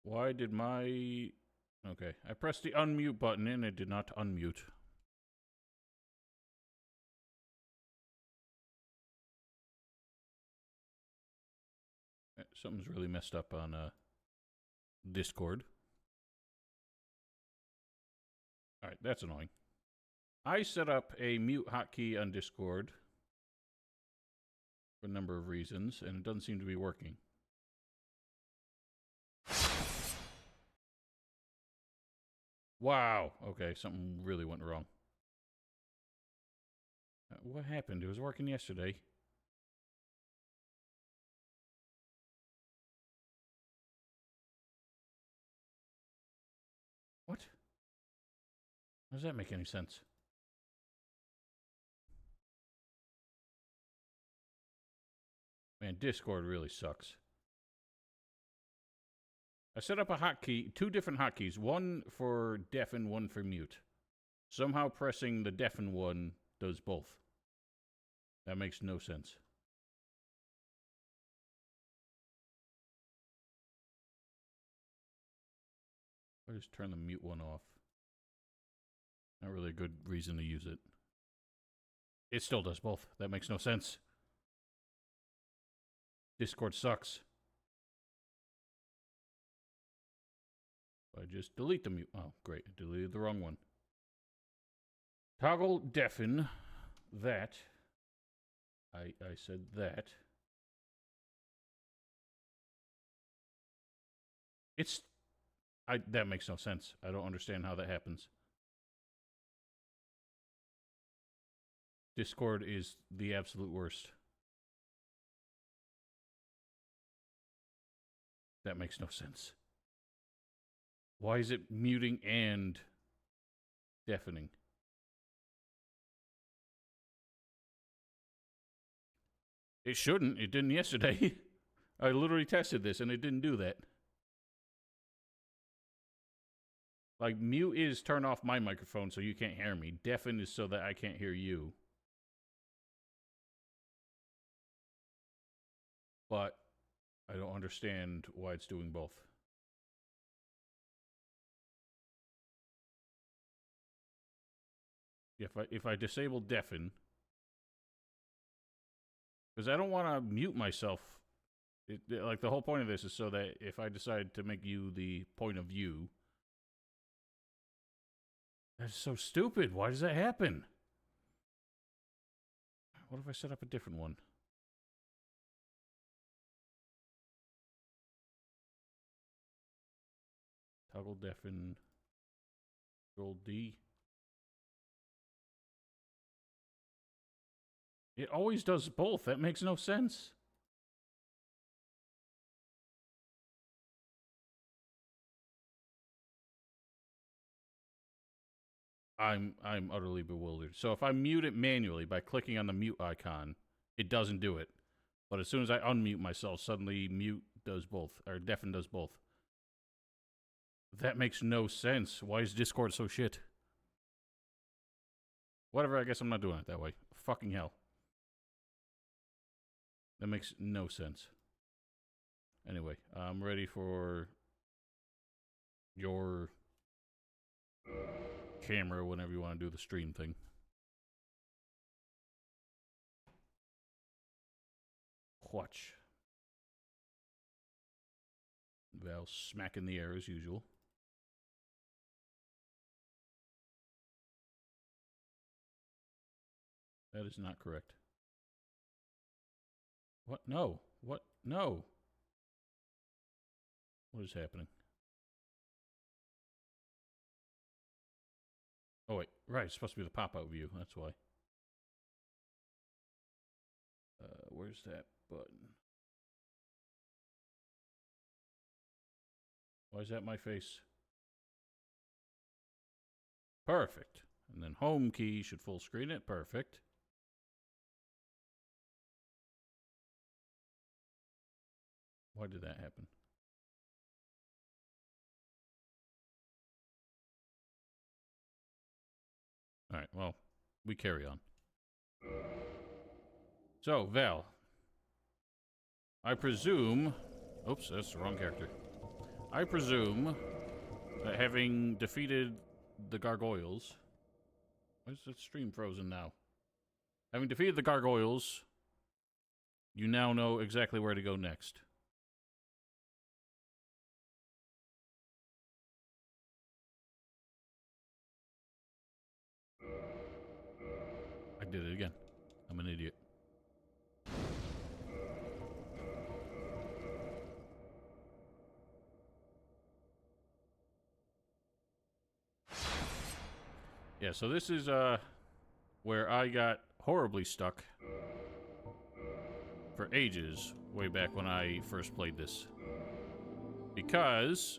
Why did my... Okay, I pressed the unmute button and it did not unmute. Something's really messed up on Discord. Alright, that's annoying. I set up a mute hotkey on Discord for a number of reasons, and it doesn't seem to be working. Wow. Okay, something really went wrong. What happened? It was working yesterday. What? How does that make any sense? Man, Discord really sucks. I set up a hotkey, two different hotkeys, one for deafen, one for mute. Somehow pressing the deafen one does both. That makes no sense. I just turn the mute one off. Not really a good reason to use it. It still does both. That makes no sense. Discord sucks. I just delete the mute. Oh, great. I deleted the wrong one. Toggle deafen. That. I said that. That makes no sense. I don't understand how that happens. Discord is the absolute worst. That makes no sense. Why is it muting and deafening? It shouldn't. It didn't yesterday. I literally tested this and it didn't do that. Like, mute is turn off my microphone so you can't hear me. Deafen is so that I can't hear you. But I don't understand why it's doing both. If I disable deafen, because I don't want to mute myself. Like, the whole point of this is so that if I decide to make you the point of view. That's so stupid. Why does that happen? What if I set up a different one? Toggle deafen. Control D. It always does both. That makes no sense. I'm utterly bewildered. So if I mute it manually by clicking on the mute icon, it doesn't do it. But as soon as I unmute myself, suddenly mute does both, or deafen does both. That makes no sense. Why is Discord so shit? Whatever, I guess I'm not doing it that way. Fucking hell. That makes no sense. Anyway, I'm ready for your camera whenever you want to do the stream thing. Watch. Val smack in the air as usual. That is not correct. What? No. What? No. What is happening? Oh, wait. Right, it's supposed to be the pop-out view. That's why. Where's that button? Why is that my face? Perfect. And then home key should full screen it. Perfect. Why did that happen? All right, well, we carry on. So, Val, I presume... Oops, that's the wrong character. I presume that having defeated the gargoyles... Why is the stream frozen now? Having defeated the gargoyles, you now know exactly where to go next. I did it again. I'm an idiot. Yeah, so this is where I got horribly stuck for ages, way back when I first played this. Because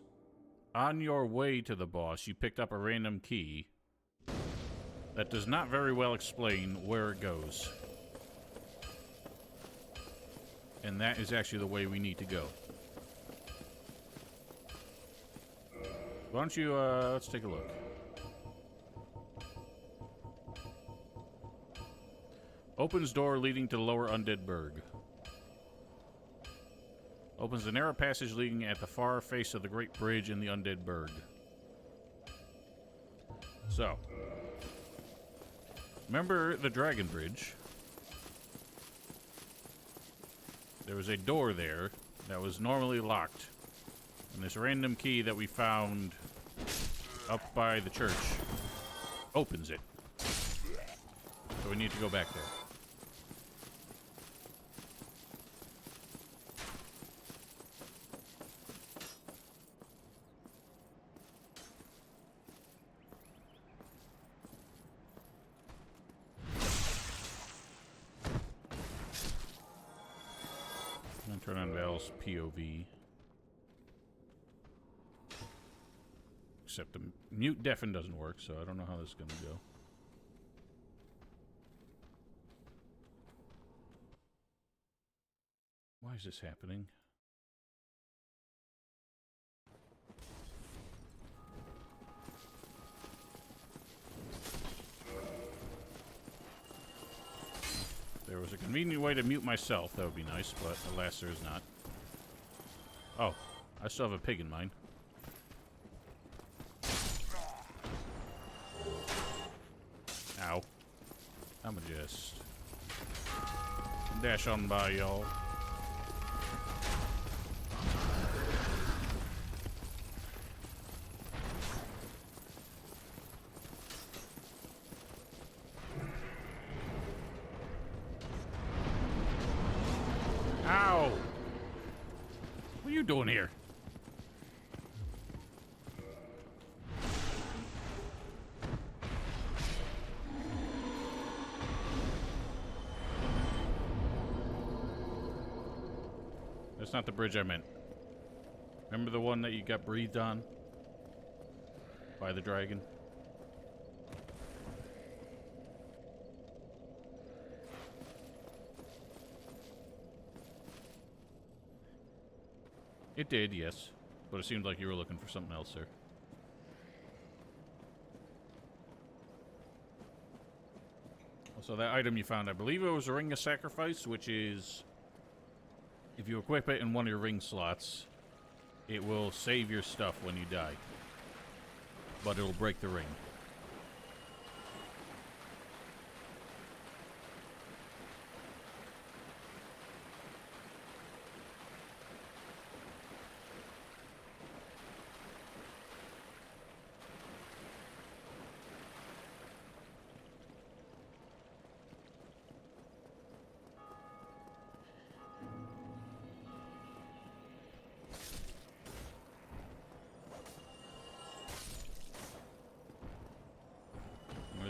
on your way to the boss, you picked up a random key that does not very well explain where it goes. And that is actually the way we need to go. Why don't you, let's take a look. Opens door leading to the lower Undead Burg. Opens the narrow passage leading at the far face of the Great Bridge in the Undead Burg. So, remember the Dragon Bridge? There was a door there that was normally locked. And this random key that we found up by the church opens it. So we need to go back there. I'm gonna turn on Val's POV. Except the mute deafen doesn't work, so I don't know how this is gonna go. Why is this happening? There was a convenient way to mute myself. That would be nice, but alas, there is not. Oh, I still have a pig in mine. Ow. I'ma just dash on by y'all. Ow! What are you doing here? That's not the bridge I meant. Remember the one that you got breathed on? By the dragon? It did, yes. But it seemed like you were looking for something else there. So that item you found, I believe it was a Ring of Sacrifice, which is... if you equip it in one of your ring slots, it will save your stuff when you die. But it'll break the ring.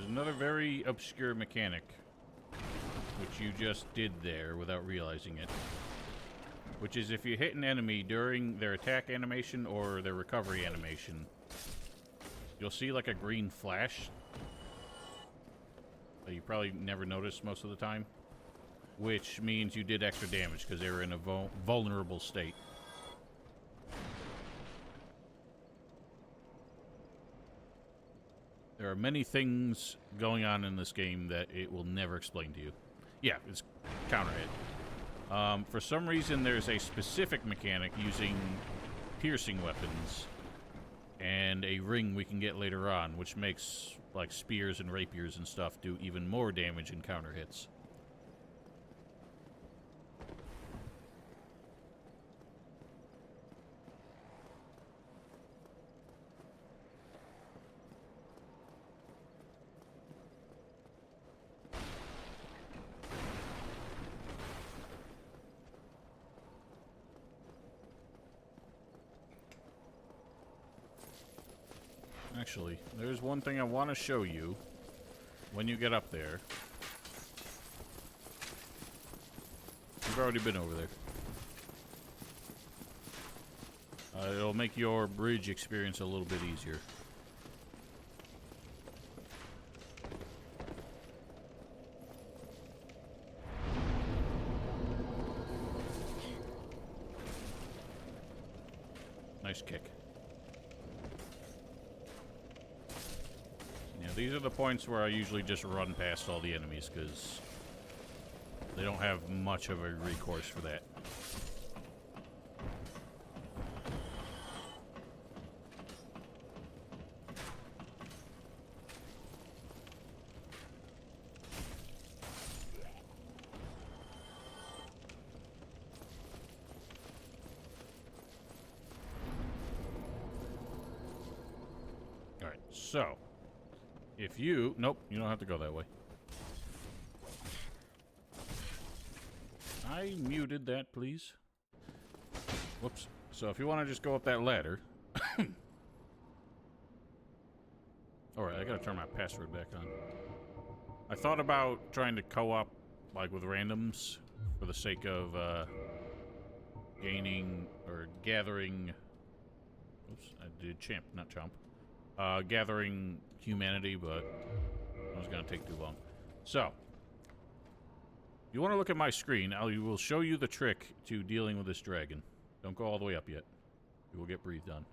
Another very obscure mechanic, which you just did there without realizing it. Which is if you hit an enemy during their attack animation or their recovery animation, you'll see like a green flash that you probably never noticed most of the time, which means you did extra damage because they were in a vulnerable state. There are many things going on in this game that it will never explain to you. Yeah, it's counter hit. For some reason, there's a specific mechanic using piercing weapons and a ring we can get later on, which makes like spears and rapiers and stuff do even more damage in counter hits. Actually, there's one thing I want to show you when you get up there. You've already been over there. It'll make your bridge experience a little bit easier. Nice kick. These are the points where I usually just run past all the enemies, because they don't have much of a recourse for that. Alright, so if you... Nope, you don't have to go that way. I muted that, please. Whoops. So if you want to just go up that ladder... Alright, I gotta turn my password back on. I thought about trying to co-op, like, with randoms, for the sake of, gaining, or gathering... Oops, I did champ, not chomp. Gathering humanity, but it was going to take too long. So, you want to look at my screen. I will show you the trick to dealing with this dragon. Don't go all the way up yet. You will get breathed on.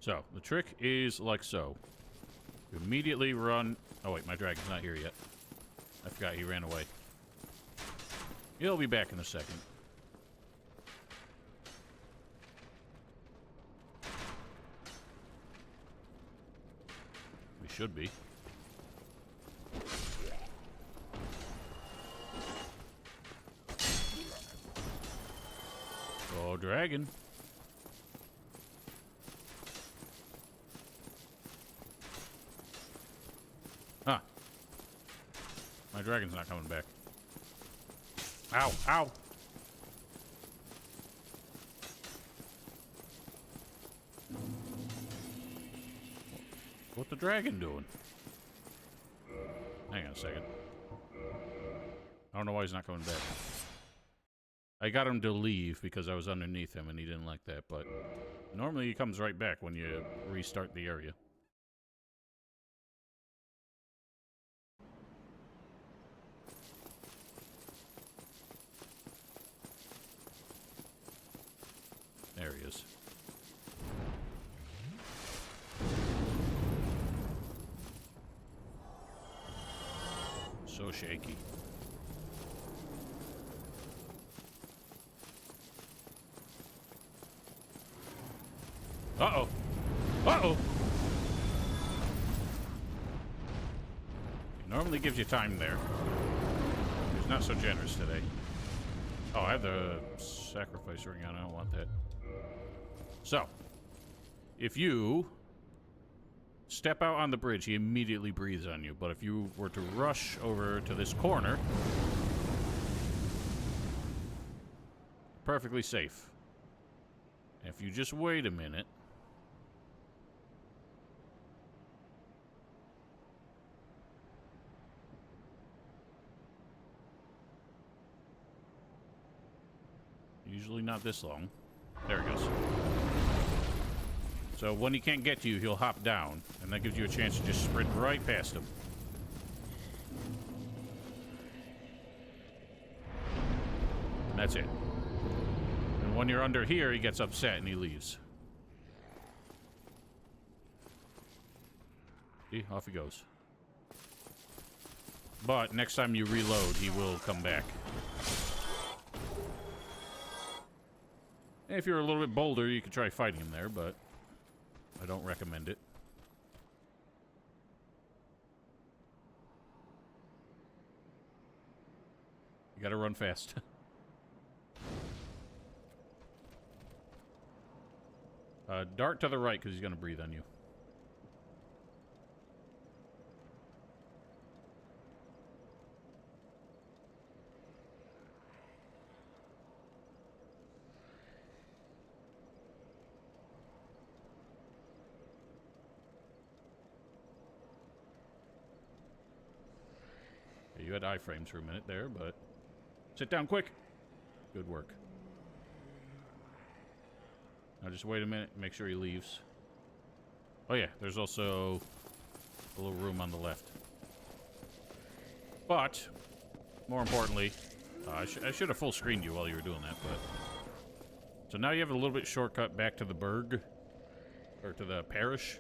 So, the trick is like so. You immediately run... Oh wait, my dragon's not here yet. I forgot he ran away. He'll be back in a second. Should be. Oh, dragon. Huh. My dragon's not coming back. Ow, ow. What's the dragon doing? Hang on a second. I don't know why he's not coming back. I got him to leave because I was underneath him and he didn't like that, but normally he comes right back when you restart the area. There he is. So shaky. Uh-oh. Uh-oh! It normally gives you time there. He's not so generous today. Oh, I have the sacrifice ring on. I don't want that. So, if you step out on the bridge, he immediately breathes on you. But if you were to rush over to this corner, perfectly safe. If you just wait a minute, usually not this long. There he goes. So when he can't get to you, he'll hop down, and that gives you a chance to just sprint right past him. And that's it. And when you're under here, he gets upset and he leaves. See, off he goes. But next time you reload, he will come back. If you're a little bit bolder, you could try fighting him there, but I don't recommend it. You gotta run fast. Dart to the right, because he's gonna breathe on you. You had iframes for a minute there, but sit down quick. Good work. Now just wait a minute, make sure he leaves. Oh yeah, there's also a little room on the left. But, more importantly, I should have full screened you while you were doing that, but... So now you have a little bit shortcut back to the burg, or to the parish.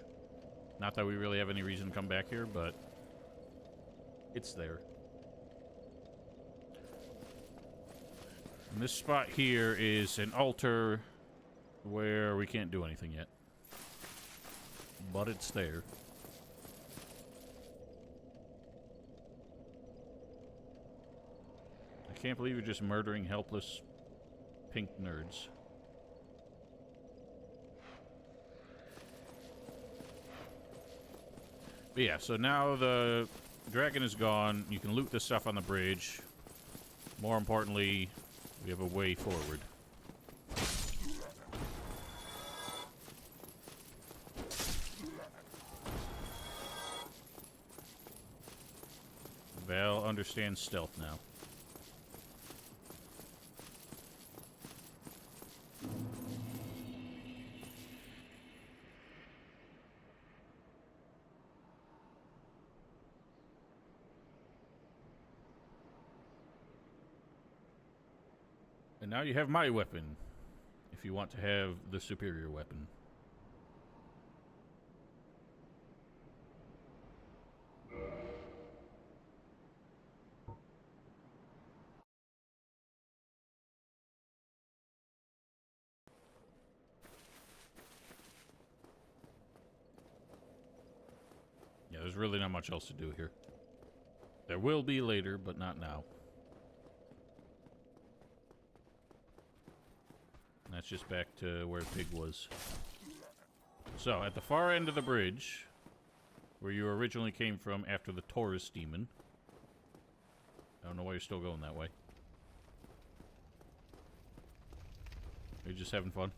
Not that we really have any reason to come back here, but it's there. And this spot here is an altar where we can't do anything yet. But it's there. I can't believe you're just murdering helpless pink nerds. But yeah, so now the dragon is gone. You can loot this stuff on the bridge. More importantly, we have a way forward. Val understands stealth now. And now you have my weapon, if you want to have the superior weapon. Yeah, there's really not much else to do here. There will be later, but not now. And that's just back to where Pig was. So, at the far end of the bridge, where you originally came from after the Taurus demon. I don't know why you're still going that way. Are you just having fun?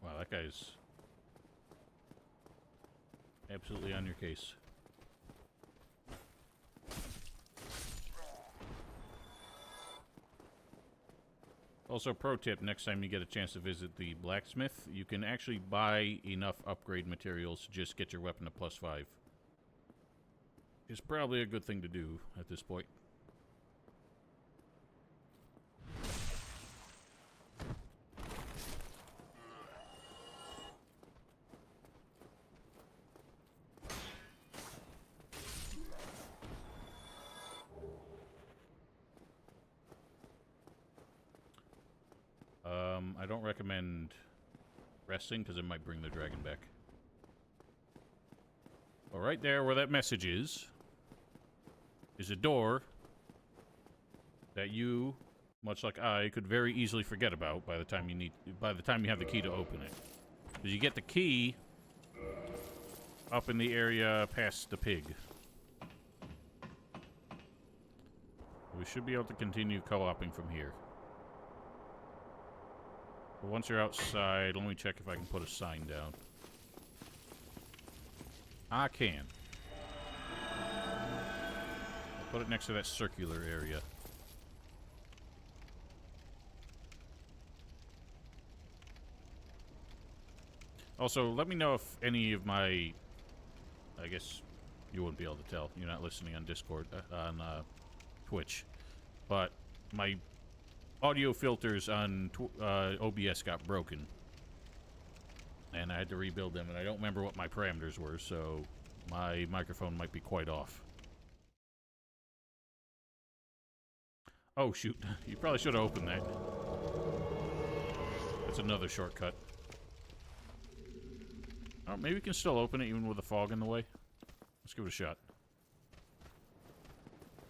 Wow, that guy's absolutely on your case. Also, pro tip, next time you get a chance to visit the blacksmith, you can actually buy enough upgrade materials to just get your weapon to +5. It's probably a good thing to do at this point. I don't recommend resting because it might bring the dragon back. Well, right there where that message is a door that you, much like I, could very easily forget about by the time you have the key to open it. Because you get the key up in the area past the pig. We should be able to continue co-oping from here. But once you're outside, let me check if I can put a sign down. I can. I'll put it next to that circular area. Also, let me know if any of my... I guess you wouldn't be able to tell. You're not listening on Discord, on Twitch. But my audio filters on OBS got broken. And I had to rebuild them, and I don't remember what my parameters were, so my microphone might be quite off. Oh, shoot. You probably should have opened that. That's another shortcut. Oh, maybe we can still open it even with the fog in the way. Let's give it a shot.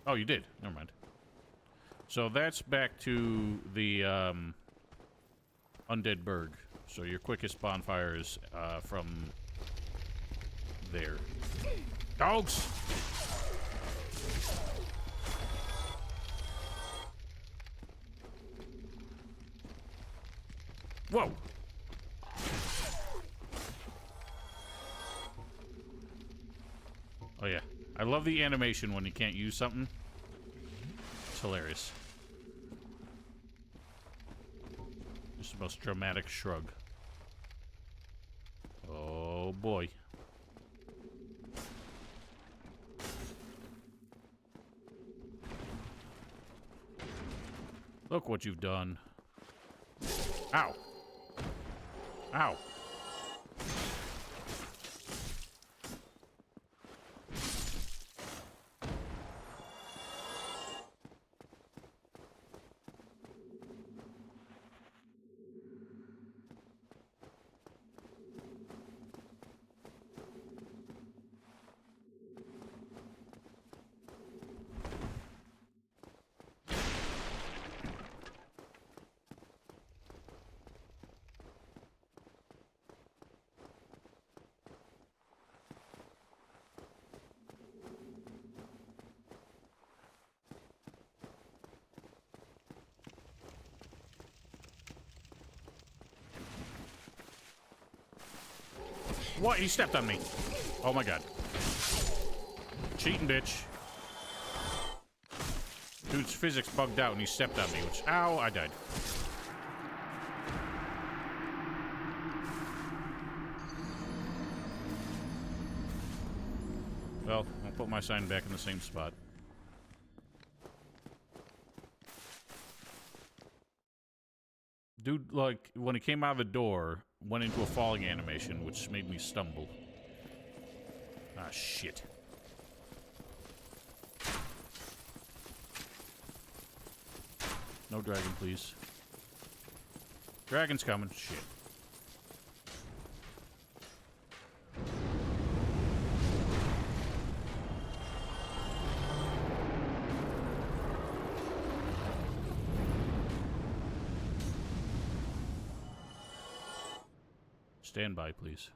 Oh, you did. Never mind. So that's back to the Undead Burg. So your quickest bonfire is from there. Dogs! Whoa! Oh yeah. I love the animation when you can't use something. It's hilarious. Just the most dramatic shrug. Oh boy. Look what you've done. Ow. Ow. What? He stepped on me. Oh my god. Cheating bitch. Dude's physics bugged out and he stepped on me, which... Ow, I died. Well, I'll put my sign back in the same spot. Dude, like, when he came out of the door, went into a falling animation, which made me stumble. Ah, shit. No dragon, please. Dragon's coming. Shit. Stand by, please.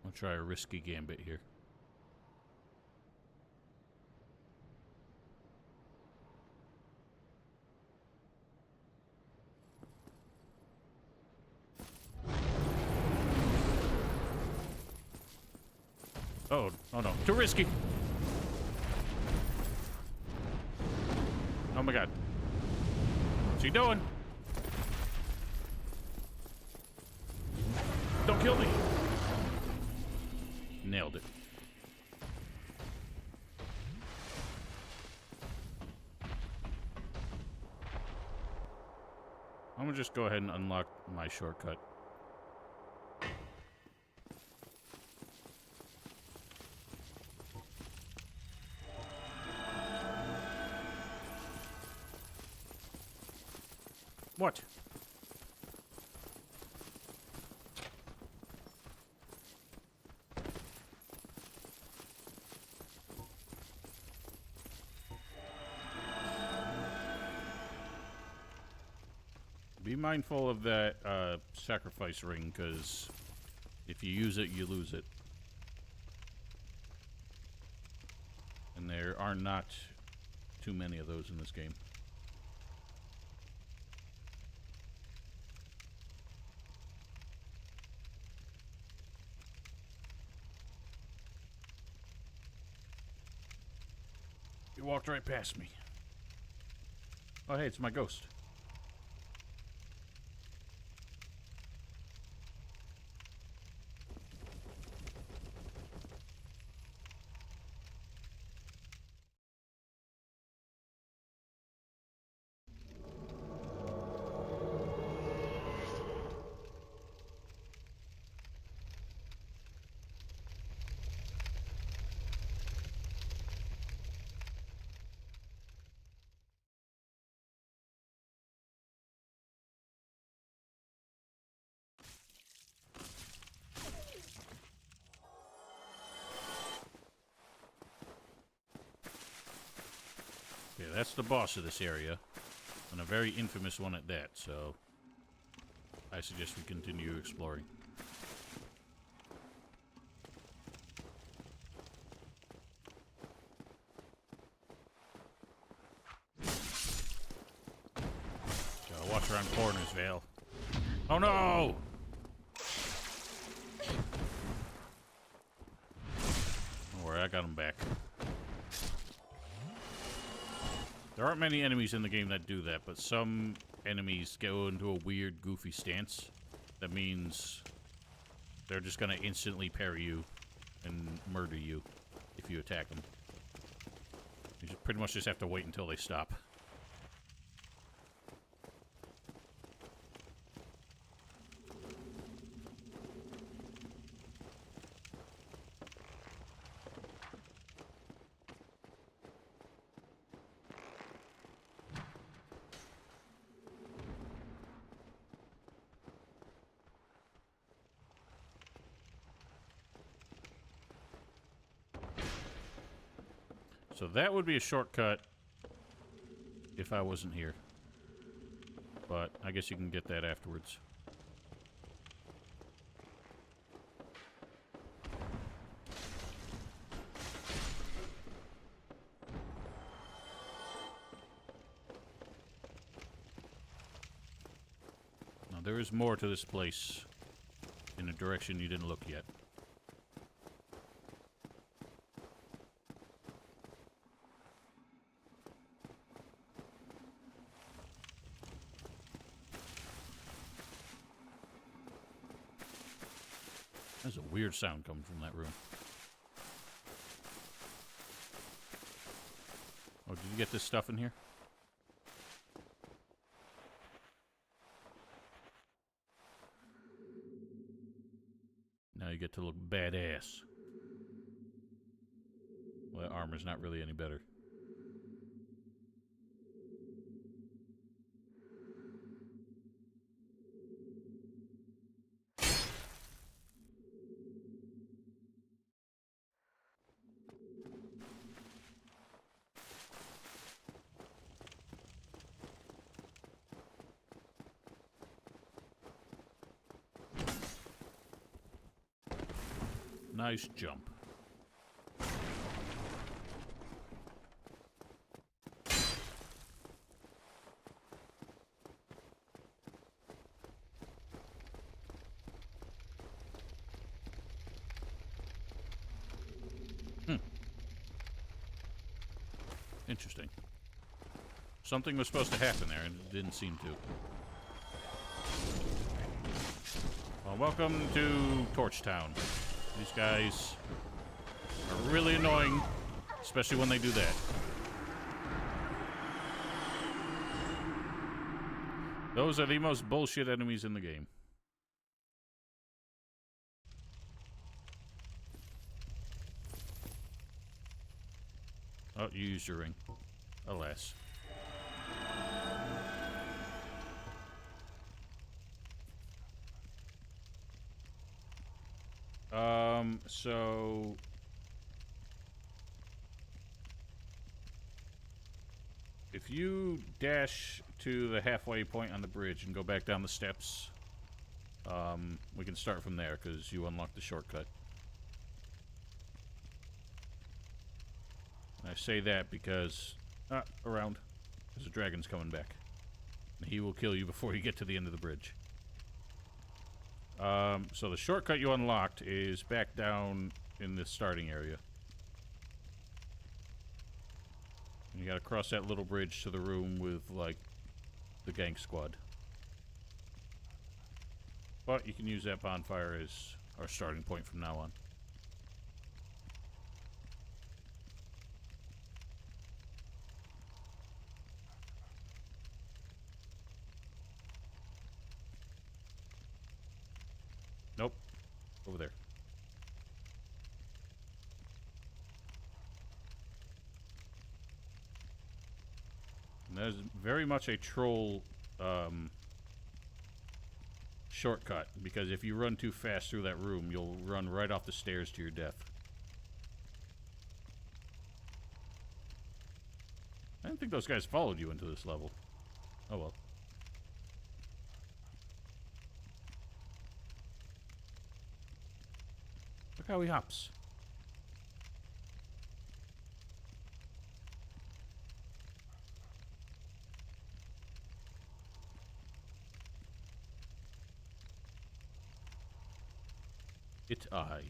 I'll try a risky gambit here. Oh, oh no. Too risky! Oh my god. What's he doing? Don't kill me! Nailed it. I'm gonna just go ahead and unlock my shortcut. What? Be mindful of that sacrifice ring, because if you use it, you lose it. And there are not too many of those in this game. You walked right past me. Oh, hey, it's my ghost. that's the boss of this area. And a very infamous one at that, so I suggest we continue exploring. Gotta watch around corners, Vale. Oh no! Don't worry, I got him back. There aren't many enemies in the game that do that, but some enemies go into a weird, goofy stance. That means they're just gonna instantly parry you and murder you if you attack them. You pretty much just have to wait until they stop. So that would be a shortcut if I wasn't here. But I guess you can get that afterwards. Now there is more to this place in a direction you didn't look yet. There's a weird sound coming from that room. Oh, did you get this stuff in here? Now you get to look badass. Well, that armor's not really any better. Nice jump. Interesting. Something was supposed to happen there, and it didn't seem to. Well, welcome to Torchtown. These guys are really annoying, especially when they do that. Those are the most bullshit enemies in the game. Oh, you used your ring. Alas. So if you dash to the halfway point on the bridge and go back down the steps, we can start from there because you unlocked the shortcut. I say that because around, there's a dragon's coming back. He will kill you before you get to the end of the bridge. So the shortcut you unlocked is back down in the starting area. And you gotta cross that little bridge to the room with, like, the gang squad. But you can use that bonfire as our starting point from now on. Nope. Over there. And that is very much a troll shortcut, because if you run too fast through that room, you'll run right off the stairs to your death. I didn't think those guys followed you into this level. Oh well. Look how he hops. It I.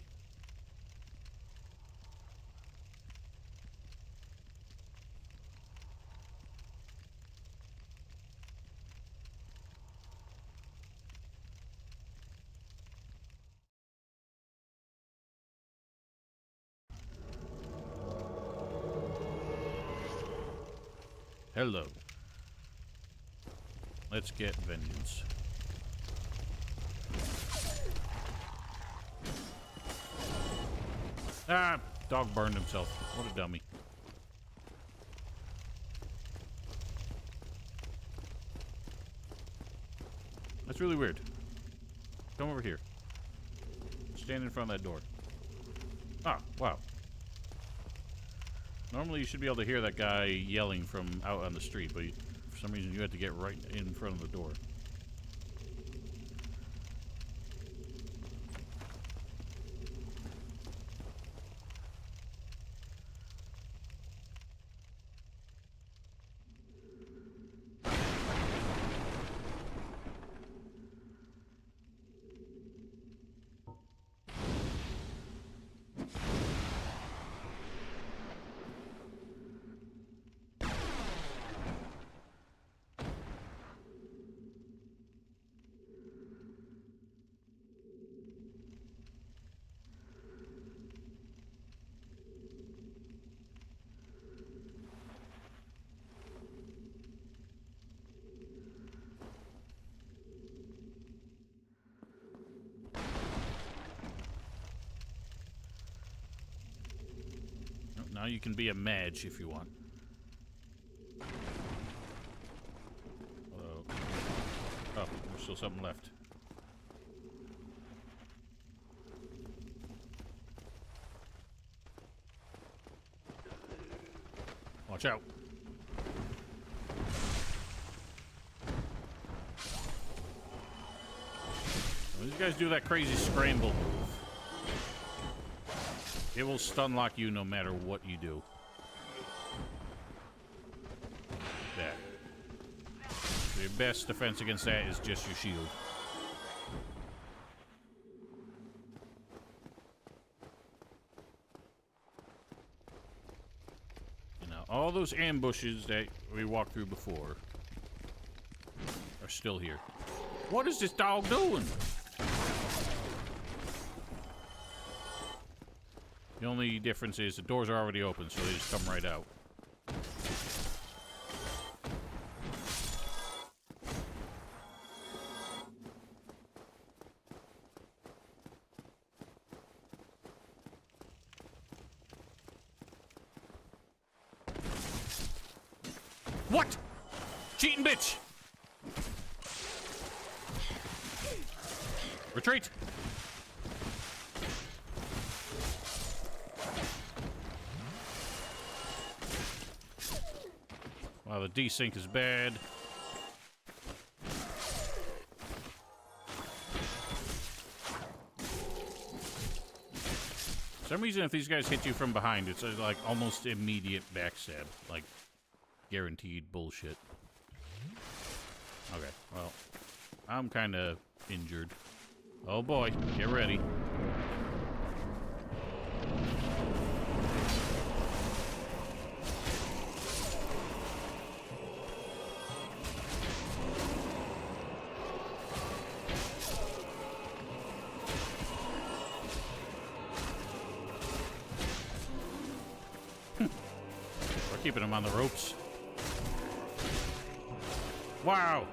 Hello. Let's get vengeance. Ah! Dog burned himself. What a dummy. That's really weird. Come over here. Stand in front of that door. Ah, wow. Normally you should be able to hear that guy yelling from out on the street, but for some reason you had to get right in front of the door. Now you can be a mage if you want. Hello. Oh, there's still something left. Watch out. These guys do that crazy scramble move. It will stun lock you no matter what you do. That. So your best defense against that is just your shield. You know, all those ambushes that we walked through before are still here. What is this dog doing? The only difference is the doors are already open, so they just come right out. What? Cheating bitch! Retreat! Wow, the desync is bad. For some reason, if these guys hit you from behind, it's like almost immediate backstab. Like, guaranteed bullshit. Okay, well, I'm kind of injured. Oh boy, get ready. We're keeping him on the ropes. Wow.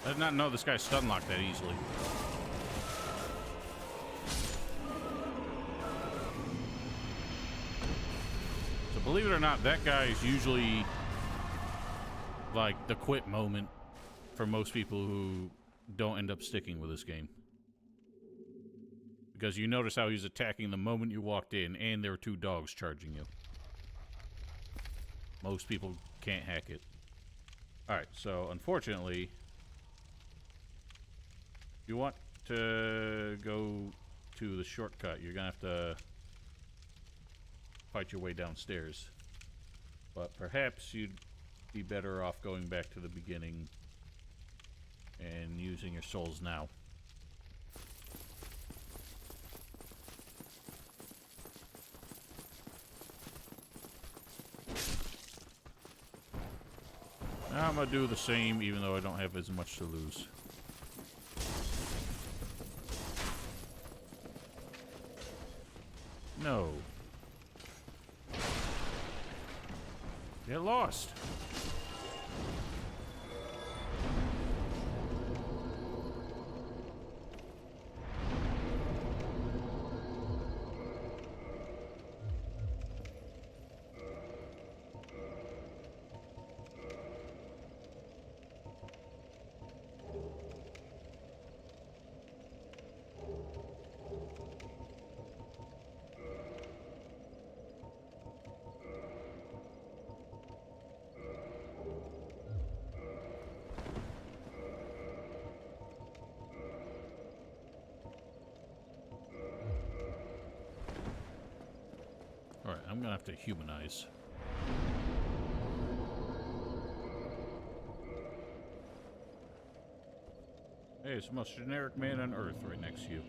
I did not know this guy stun locked that easily. So believe it or not, that guy is usually like the quit moment for most people who don't end up sticking with this game. Because you notice how he's attacking the moment you walked in, and there are 2 dogs charging you. Most people can't hack it. Alright, so unfortunately, if you want to go to the shortcut, you're gonna have to fight your way downstairs. But perhaps you'd be better off going back to the beginning and using your souls now. Now I'm gonna do the same, even though I don't have as much to lose. No. Get lost. Alright, I'm gonna have to humanize. Hey, it's the most generic man on Earth right next to you.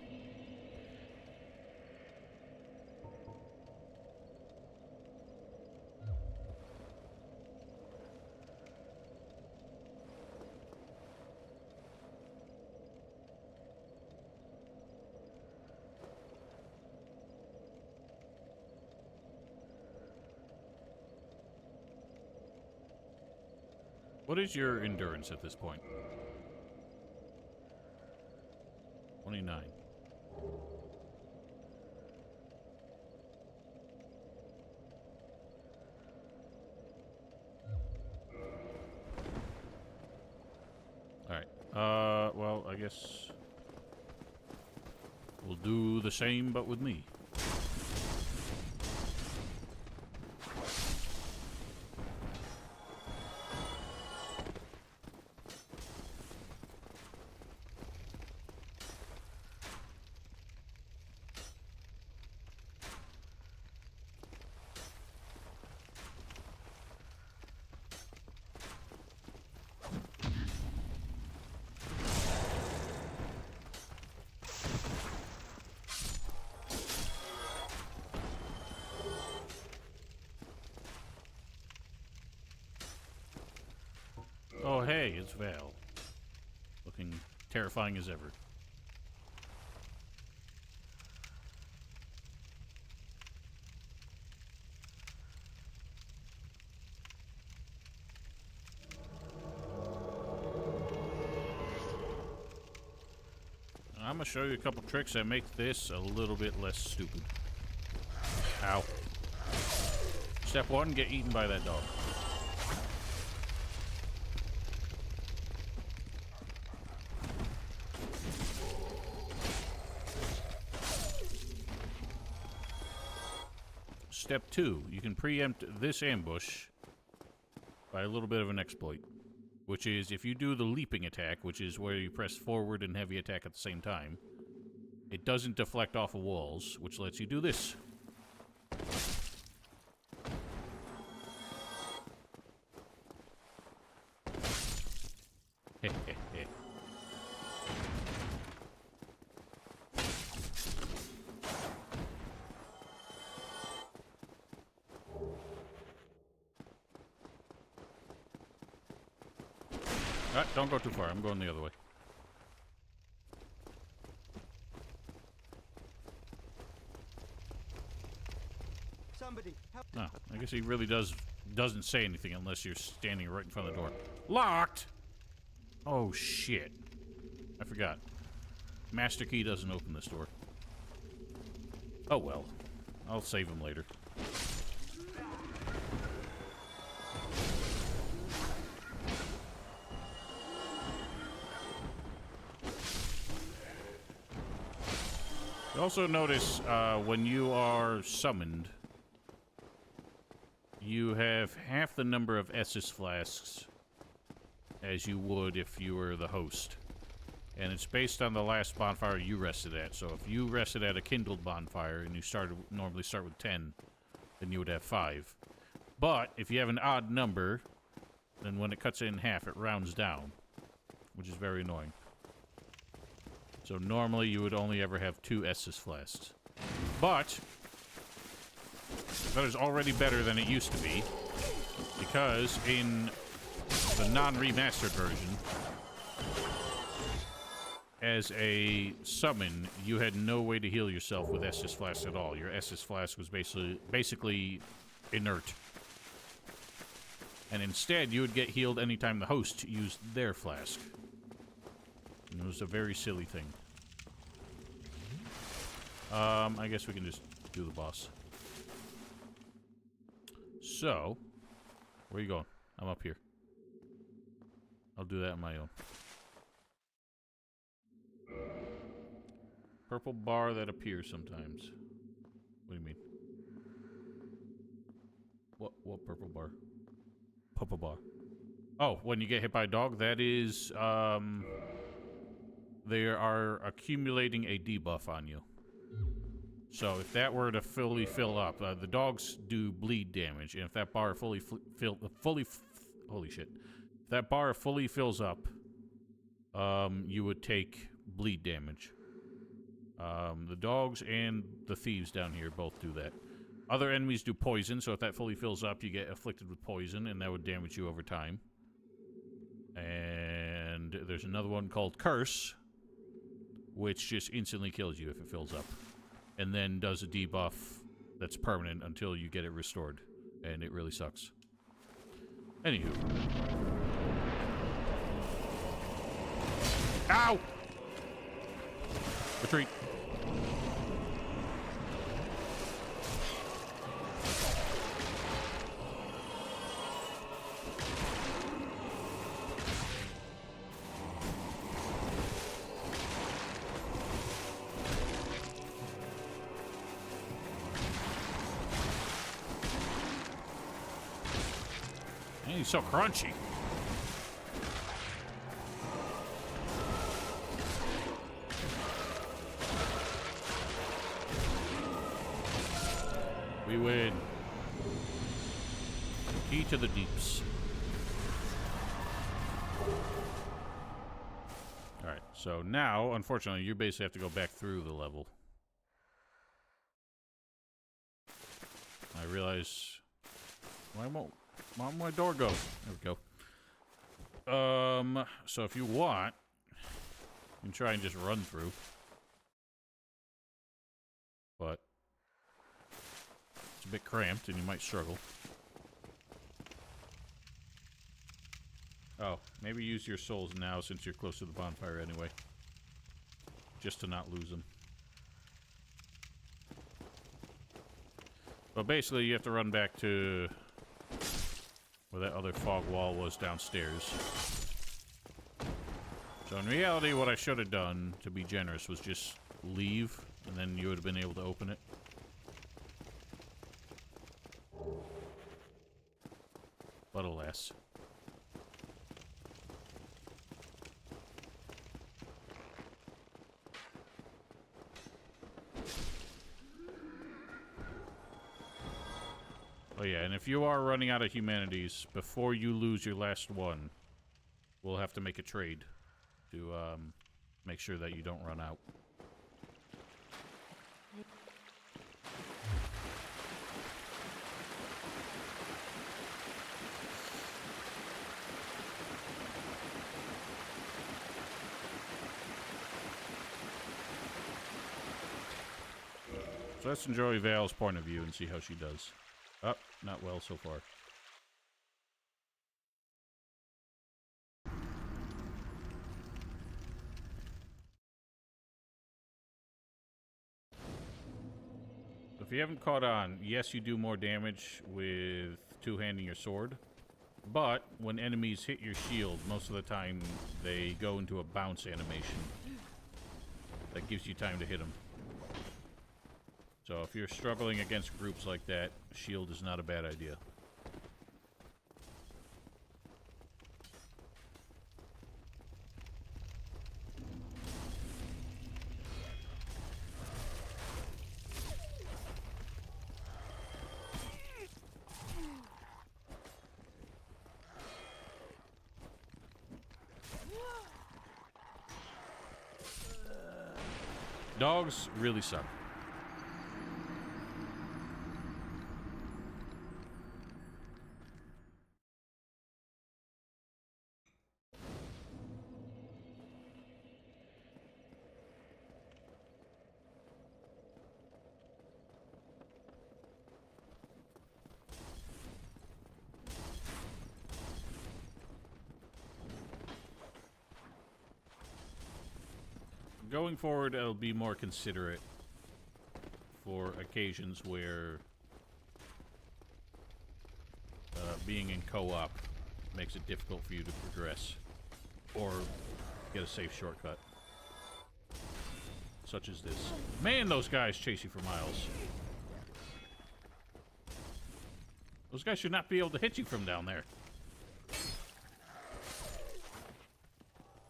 What is your endurance at this point? 29. Alright. Well, I guess we'll do the same, but with me. Oh, hey, it's Val. Looking terrifying as ever. I'm gonna show you a couple tricks that make this a little bit less stupid. Ow. Step 1, get eaten by that dog. Step 2, you can preempt this ambush by a little bit of an exploit. Which is, if you do the leaping attack, which is where you press forward and heavy attack at the same time, it doesn't deflect off of walls, which lets you do this. Alright, don't go too far. I'm going the other way. Somebody help. No, I guess he really doesn't say anything unless you're standing right in front of the door. Locked! Oh, shit. I forgot. Master key doesn't open this door. Oh, well. I'll save him later. You also notice when you are summoned, you have half the number of Estus flasks as you would if you were the host. And it's based on the last bonfire you rested at. So if you rested at a kindled bonfire and you normally start with 10, then you would have 5. But if you have an odd number, then when it cuts it in half, it rounds down, which is very annoying. So normally you would only ever have 2 Estus flasks. But that is already better than it used to be, because in the non-remastered version, as a summon, you had no way to heal yourself with Estus Flask at all. Your Estus Flask was basically inert. And instead, you would get healed anytime the host used their flask. And it was a very silly thing. I guess we can just do the boss. So, where are you going? I'm up here. I'll do that on my own. Purple bar that appears sometimes. What do you mean? What purple bar? Purple bar. Oh, when you get hit by a dog, that is, they are accumulating a debuff on you. So if that were to fully fill up, the dogs do bleed damage, and if that bar holy shit. If that bar fully fills up, you would take bleed damage. The dogs and the thieves down here both do that. Other enemies do poison, so if that fully fills up, you get afflicted with poison, and that would damage you over time. And there's another one called Curse, which just instantly kills you if it fills up. And then does a debuff that's permanent until you get it restored. And it really sucks. Anywho. Ow! Retreat. Man, he's so crunchy. We win. Key to the deeps. Alright, so now, unfortunately, you basically have to go back through the level. I realize... Why won't my door go? There we go. So if you want, you can try and just run through. But... it's a bit cramped, and you might struggle. Oh, maybe use your souls now since you're close to the bonfire anyway. Just to not lose them. But basically, you have to run back to where that other fog wall was downstairs. So in reality, what I should have done, to be generous, was just leave, and then you would have been able to open it. But alas. Oh yeah, and if you are running out of humanities, before you lose your last one, we'll have to make a trade to make sure that you don't run out. So let's enjoy Vale's point of view and see how she does. Oh, not well so far. If you haven't caught on, yes, you do more damage with two-handing your sword, but when enemies hit your shield, most of the time they go into a bounce animation that gives you time to hit them. So if you're struggling against groups like that, shield is not a bad idea. Dogs really suck. Going forward, I'll be more considerate for occasions where being in co-op makes it difficult for you to progress or get a safe shortcut. Such as this. Man, those guys chase you for miles. Those guys should not be able to hit you from down there.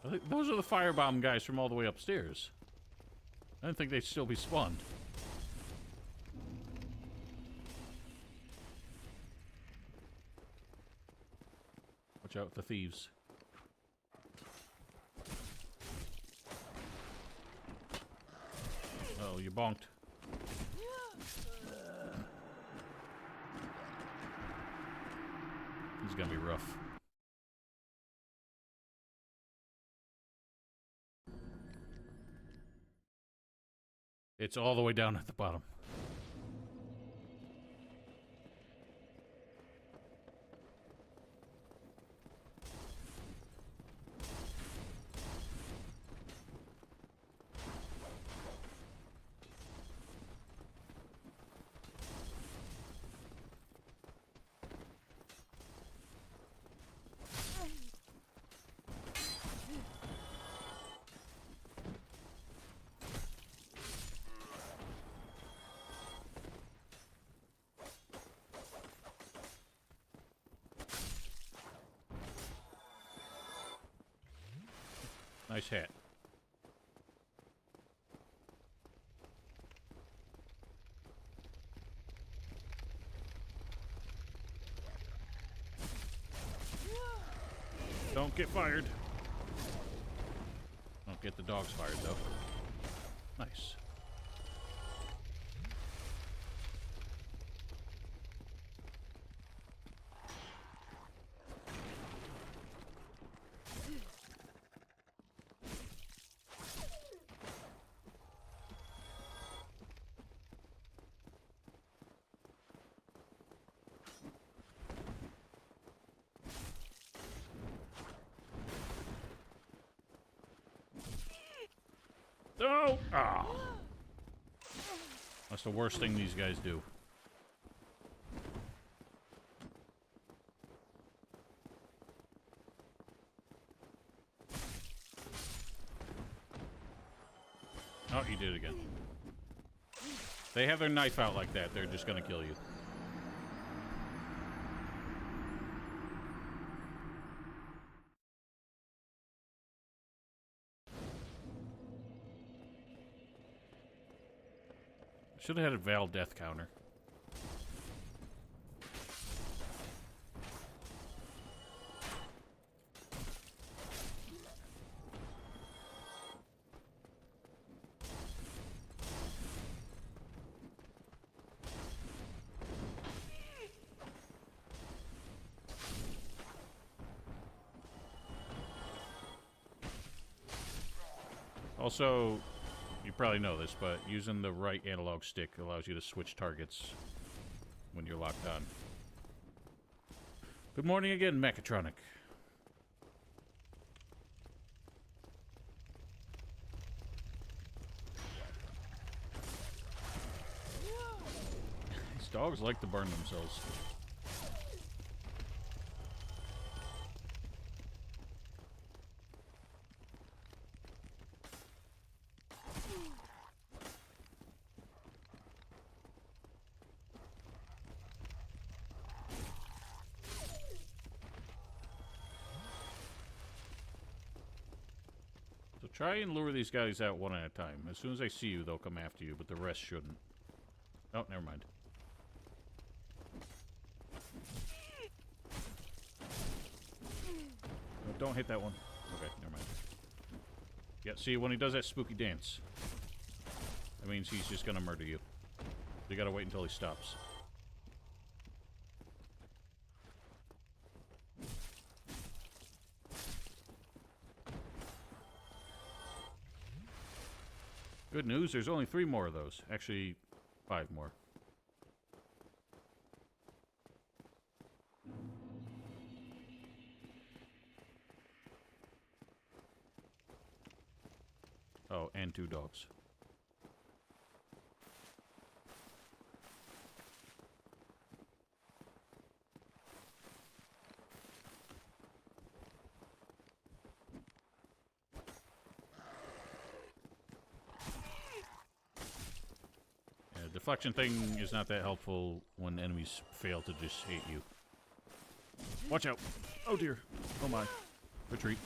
I think those are the firebomb guys from all the way upstairs. I didn't think they'd still be spawned. Watch out with the thieves. Oh, you bonked. This is gonna be rough. It's all the way down at the bottom. Nice hat. Don't get fired. Don't get the dogs fired, though. Nice. No! Ah! That's the worst thing these guys do. Oh, you did it again. They have their knife out like that. They're just gonna kill you. Should have had a Val death counter. Also, you probably know this, but using the right analog stick allows you to switch targets when you're locked on. Good morning again, Mechatronic. These dogs like to burn themselves. Try and lure these guys out one at a time. As soon as they see you, they'll come after you, but the rest shouldn't. Oh, never mind. Oh, don't hit that one. Okay, never mind. Yeah, see, when he does that spooky dance, that means he's just gonna murder you. You gotta wait until he stops. Good news, there's only 3 more of those. Actually, 5 more. Oh, and 2 dogs. Deflection thing is not that helpful when enemies fail to just hit you. Watch out! Oh dear! Oh my! Retreat.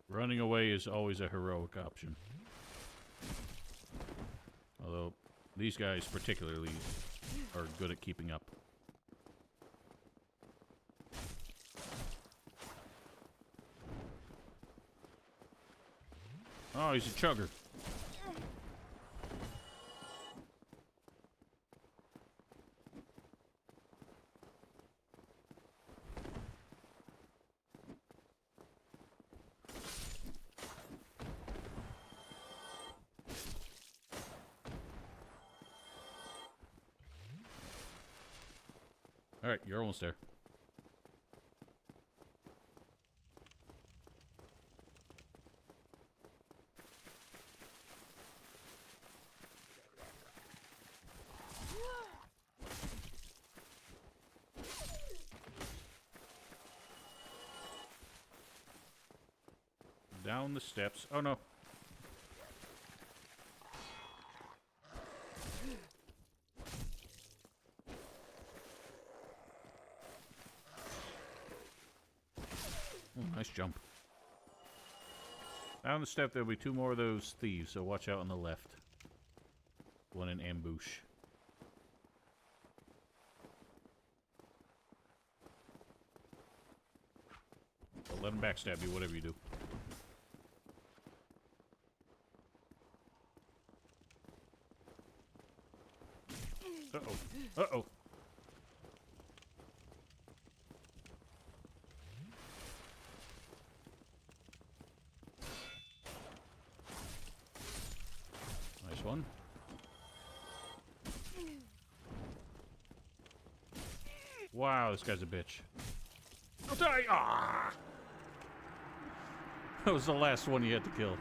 Running away is always a heroic option. Although, these guys particularly are good at keeping up. Oh, he's a chugger. Alright, you're almost there. Down the steps. Oh no. Oh, nice jump. Down the step, there'll be 2 more of those thieves, so watch out on the left. One in ambush. But let them backstab you, whatever you do. Uh-oh. Uh-oh. Nice one. Wow, this guy's a bitch. I'll die! Ah! That was the last one you had to kill.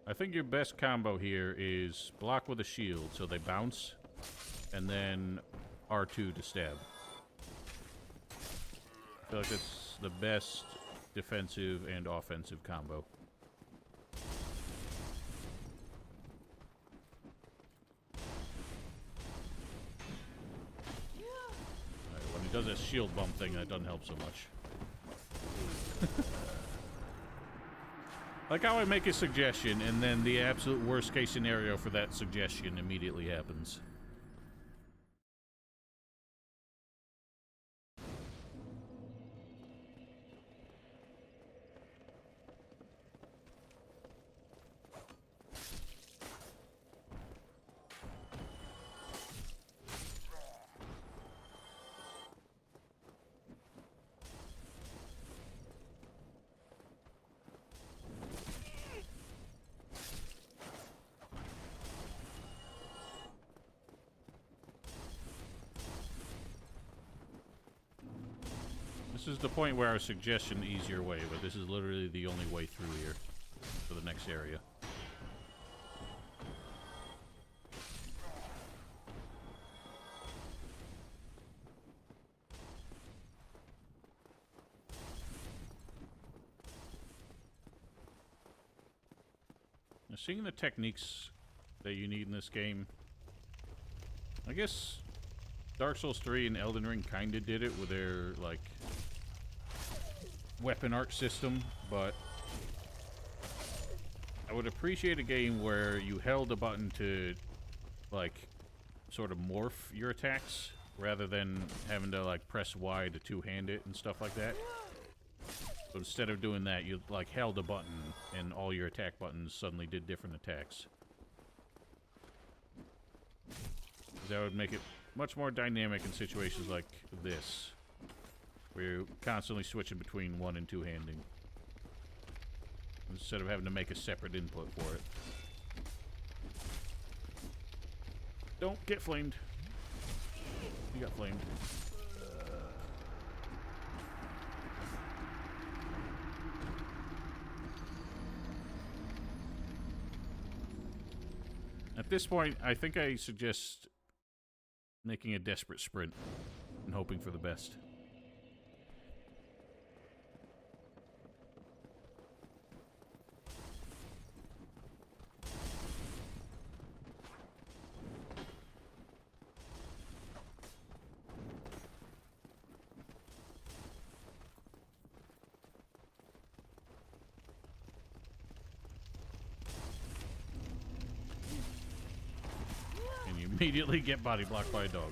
I think your best combo here is block with a shield, so they bounce, and then R2 to stab. I feel like it's the best defensive and offensive combo. Right, when he does that shield bump thing, that doesn't help so much. Like how I make a suggestion, and then the absolute worst case scenario for that suggestion immediately happens. This is the point where I was suggesting the easier way, but this is literally the only way through here for the next area. seeing the techniques that you need in this game, I guess Dark Souls 3 and Elden Ring kind of did it with their, like, weapon art system, but I would appreciate a game where you held a button to, like, sort of morph your attacks, rather than having to, like, press Y to two-hand it and stuff like that. So instead of doing that, you, like, held a button, and all your attack buttons suddenly did different attacks. That would make it much more dynamic in situations like this, where you're constantly switching between one and two-handing, instead of having to make a separate input for it. Don't get flamed. You got flamed. At this point, I think I suggest making a desperate sprint and hoping for the best. Immediately get body blocked by a dog.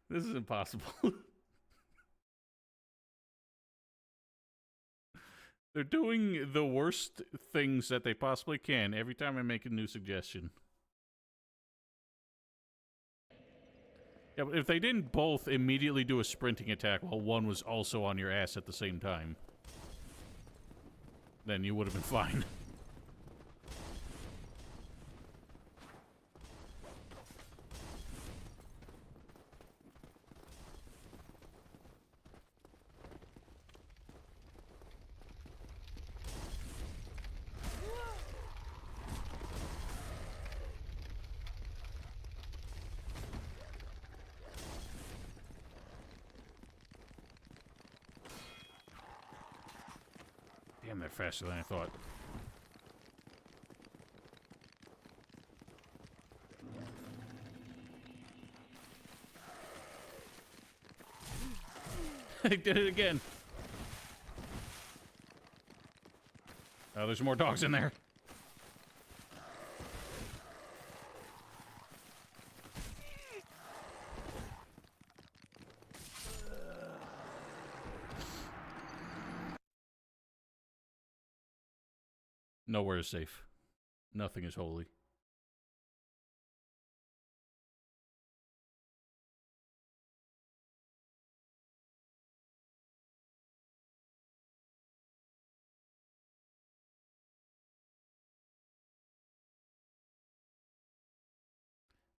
This is impossible. They're doing the worst things that they possibly can every time I make a new suggestion. Yeah, but if they didn't both immediately do a sprinting attack while one was also on your ass at the same time, then you would have been fine. Damn, they're faster than I thought. I did it again. Oh, there's more dogs in there. Nowhere is safe. Nothing is holy.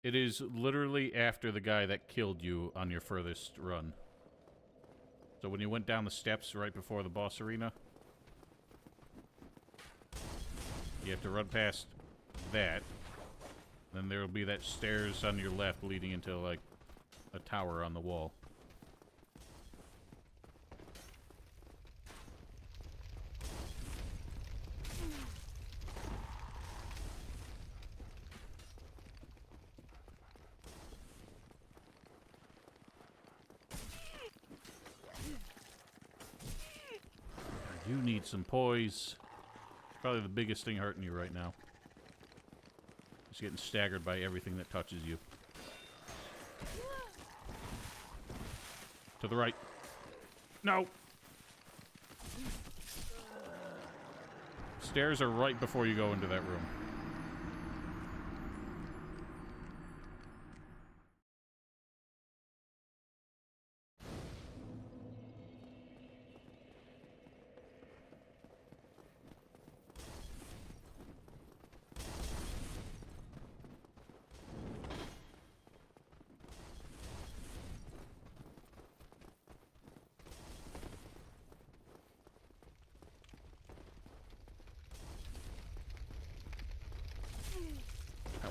It is literally after the guy that killed you on your furthest run. So when you went down the steps right before the boss arena, you have to run past that. Then there will be that stairs on your left leading into, like, a tower on the wall. You need some poise. Probably the biggest thing hurting you right now. Just getting staggered by everything that touches you. To the right. No! Stairs are right before you go into that room.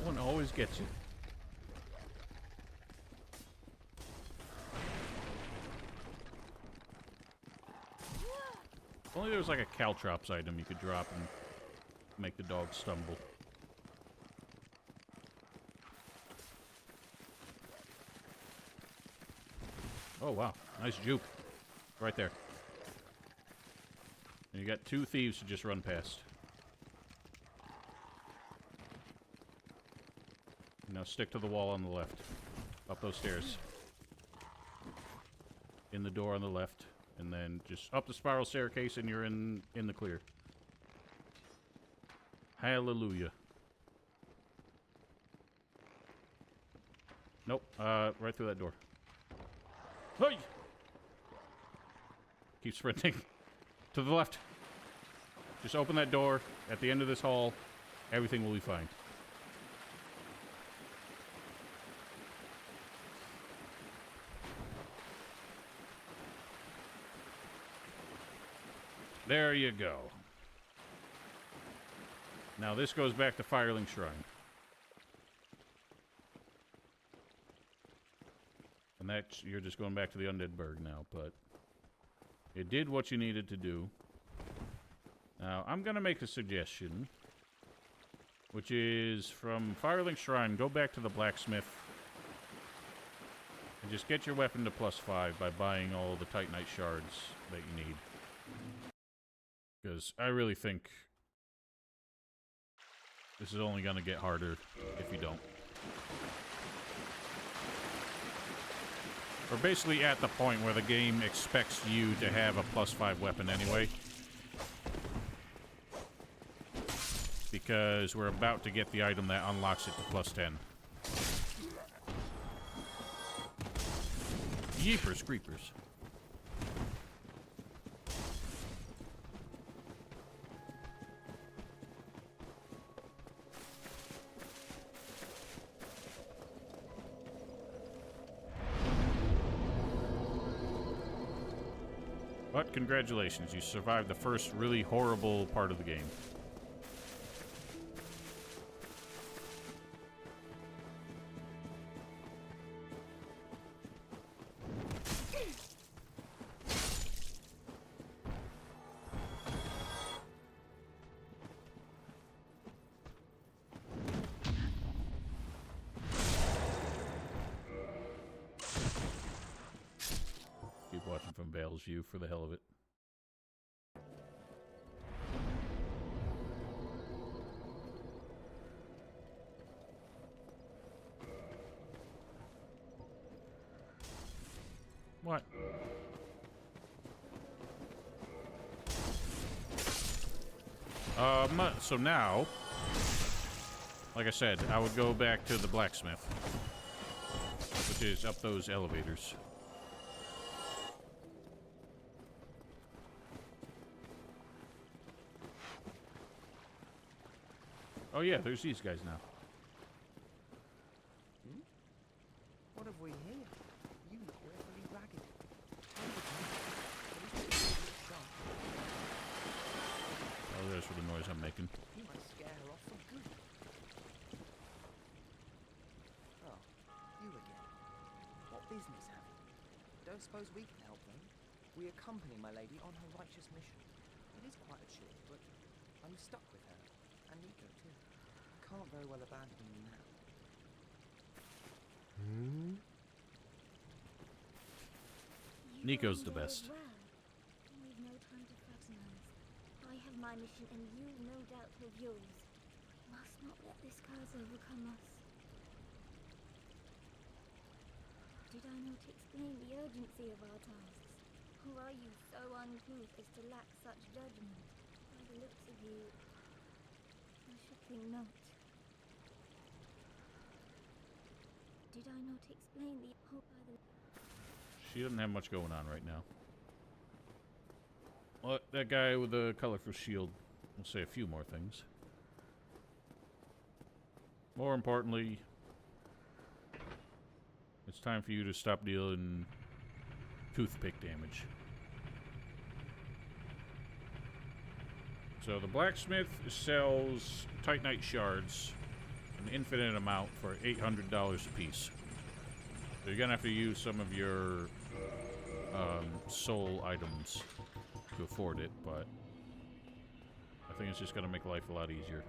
one always gets you. If only there was like a Caltrops item you could drop and make the dog stumble. Oh wow, nice juke. Right there. And you got 2 thieves to just run past. Now stick to the wall on the left. Up those stairs. In the door on the left. And then just up the spiral staircase and you're in the clear. Hallelujah. Nope, right through that door. Hey! Keep sprinting. To the left. Just open that door at the end of this hall. Everything will be fine. There you go. Now this goes back to Firelink Shrine. And that's, you're just going back to the Undead Burg now, but it did what you needed to do. Now, I'm going to make a suggestion, which is from Firelink Shrine, go back to the blacksmith and just get your weapon to +5 by buying all the Titanite shards that you need. Because I really think this is only going to get harder if you don't. We're basically at the point where the game expects you to have a +5 weapon anyway. Because we're about to get the item that unlocks it to +10. Yeepers creepers. But congratulations, you survived the first really horrible part of the game. Keep watching from Vale's view for the hell of it. What? So now, like I said, I would go back to the blacksmith, which is up those elevators. Oh yeah, there's these guys now. Hmm? What have we here? You look awfully ragged. Oh, there's for the noise I'm making. You might scare her off for good. Oh, you again. What business have you? Don't suppose we can help them? We accompany my lady on her righteous mission. It is quite a chore, but I'm stuck with her. And Nico too. Can't very well abandon you now. Nico's the best. Well. We've no time to fraternize. I have my mission and you no doubt have yours. Must not let this curse overcome us. Did I not explain the urgency of our tasks? Or are you so uncouth as to lack such judgment? By the looks of you, I should think not. Did I not explain the whole by the She doesn't have much going on right now. Well, that guy with the colorful shield will say a few more things. More importantly, it's time for you to stop dealing toothpick damage. So the blacksmith sells Titanite shards an infinite amount for $800 a piece. So you're gonna have to use some of your soul items to afford it, but I think it's just gonna make life a lot easier.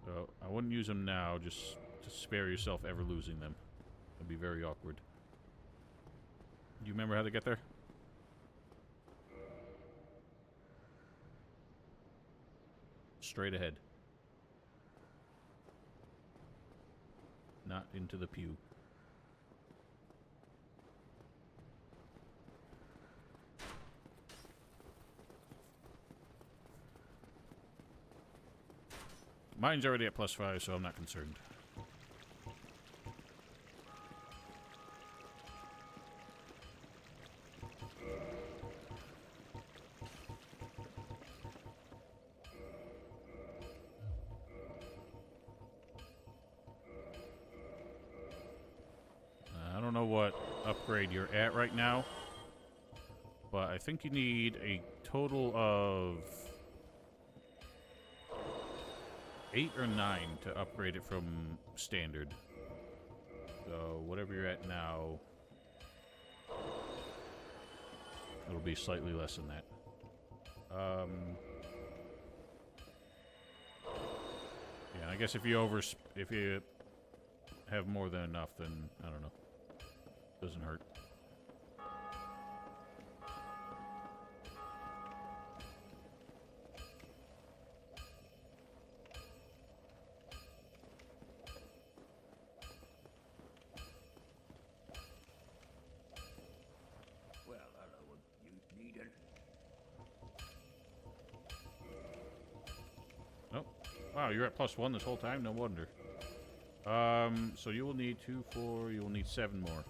So I wouldn't use them now, just to spare yourself ever losing them. It'd be very awkward. Do you remember how to get there? Straight ahead. Not into the pew. Mine's already at +5, so I'm not concerned. I don't know what upgrade you're at right now, but I think you need a total of 8 or 9 to upgrade it from standard. So whatever you're at now, it'll be slightly less than that. Yeah, I guess if you have more than enough, then I don't know. Doesn't hurt. Well, hello, you need it. Nope. Wow, you're at +1 this whole time? No wonder. So you will need 2, 4, you will need 7 more.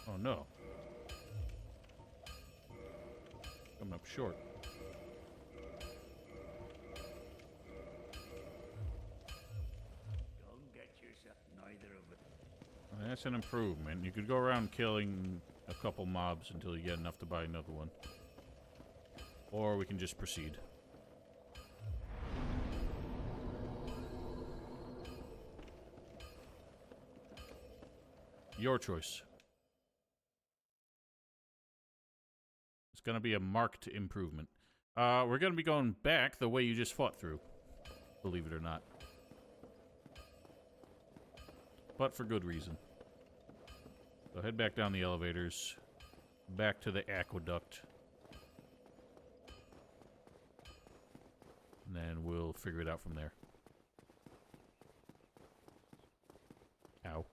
Oh no. Coming up short. Don't get yourself neither of it. Well, that's an improvement. You could go around killing a couple mobs until you get enough to buy another one. Or we can just proceed. Your choice. It's going to be a marked improvement. We're going to be going back the way you just fought through. Believe it or not. But for good reason. So head back down the elevators. Back to the aqueduct. And then we'll figure it out from there. Ow.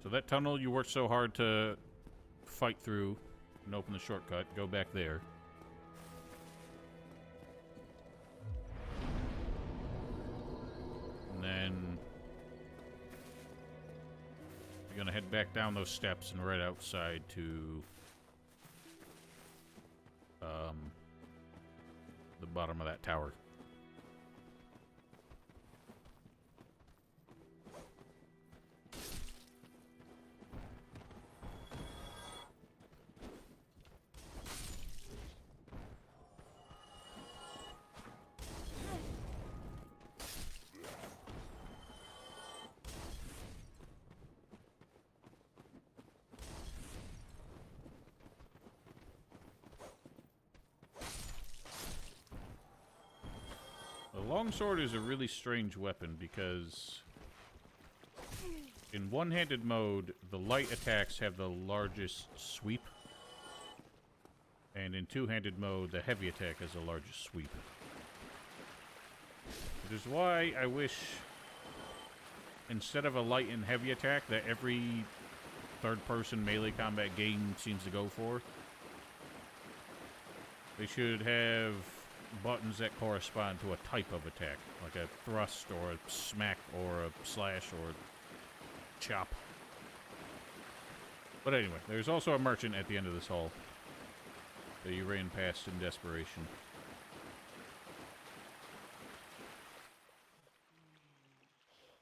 So that tunnel you worked so hard to fight through and open the shortcut, go back there. And then you're gonna head back down those steps and right outside to the bottom of that tower. longsword is a really strange weapon because in one-handed mode, the light attacks have the largest sweep. And in two-handed mode, the heavy attack has the largest sweep. Which is why I wish, instead of a light and heavy attack, that every third-person melee combat game seems to go for, they should have buttons that correspond to a type of attack, like a thrust or a smack or a slash or a chop. But anyway, there's also a merchant at the end of this hall that you ran past in desperation.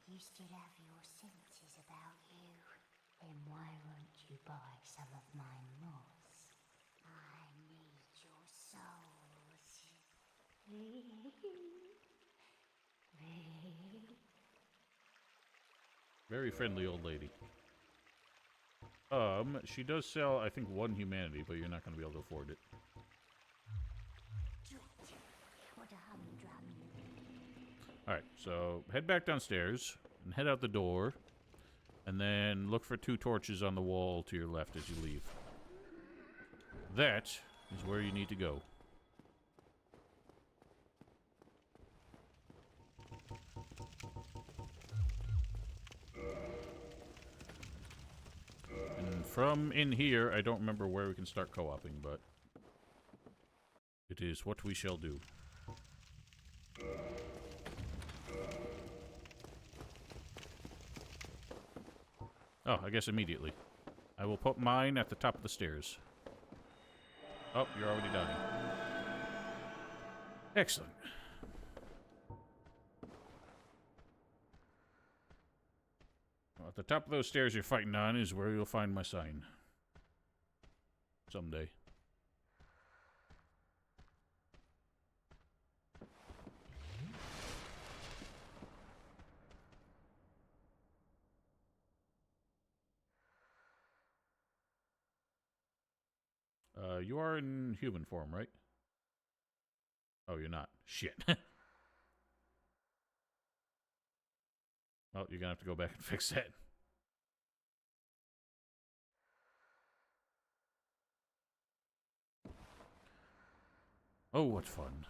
You still have your senses about you. Then why won't you buy some of my moss? I need your souls. Very friendly old lady. She does sell, I think, 1 humanity, but you're not going to be able to afford it. What a humdrum. Alright, so head back downstairs and head out the door, and then look for 2 torches on the wall to your left as you leave. That is where you need to go. And from in here, I don't remember where we can start co-oping, but it is what we shall do. Oh, I guess immediately. I will put mine at the top of the stairs. Oh, you're already dying. Excellent. Well, at the top of those stairs you're fighting on is where you'll find my sign. Someday. You are in human form, right? Oh, you're not. Shit. Well, you're gonna have to go back and fix that. Oh, what fun.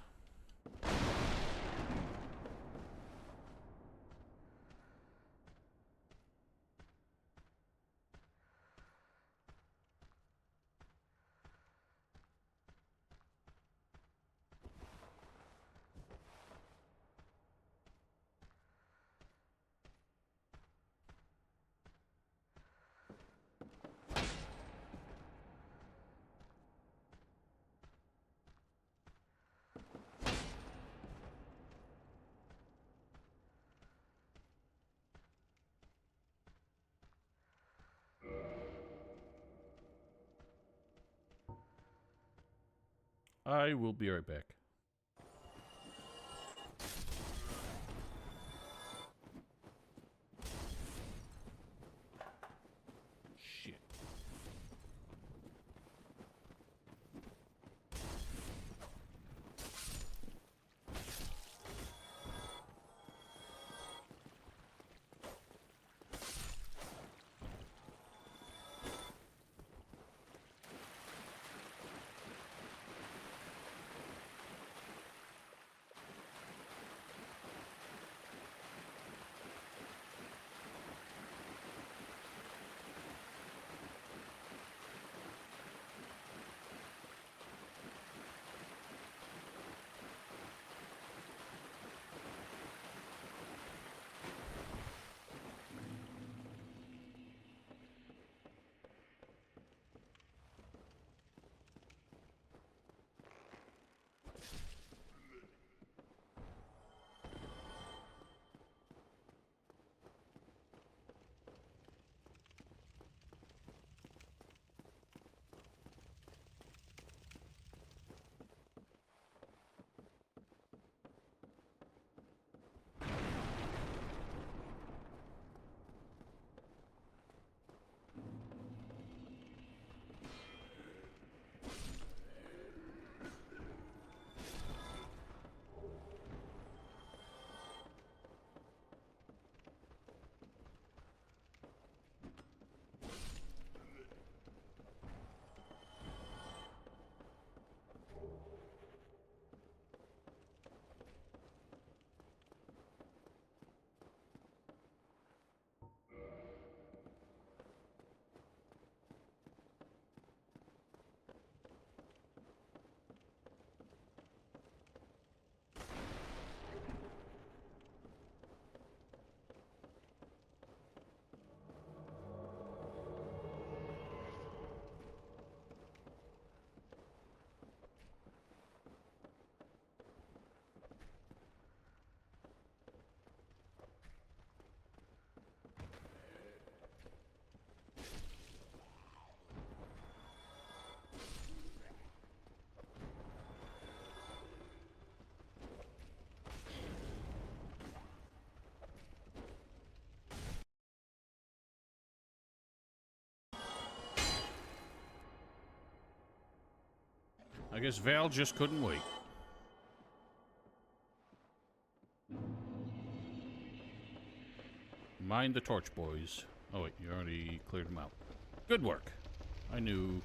I will be right back. Shit. guess Val just couldn't wait. Mind the torch, boys. Oh wait, you already cleared them out. Good work. I knew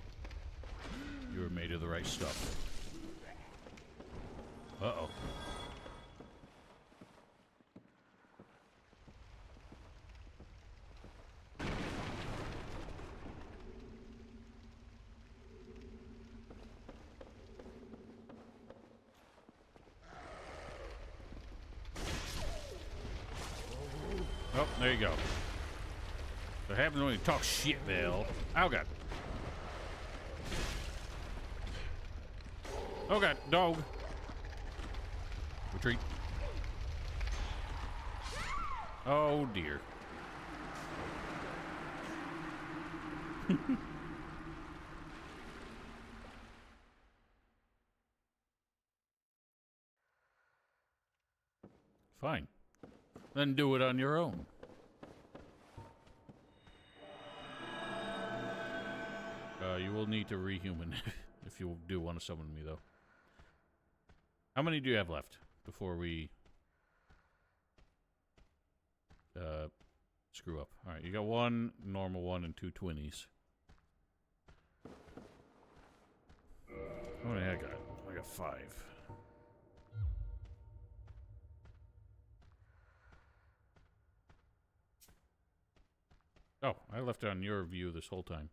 you were made of the right stuff. Uh-oh. Oh, there you go. So happens when you talk shit, Val. Oh god. Oh god, dog. Retreat. Oh dear. Fine. Then do it on your own. You will need to rehuman if you do want to summon me, though. How many do you have left before we screw up? All right, you got one normal one and 2 twinnies. How many I got? I got 5. Oh, I left it on your view this whole time.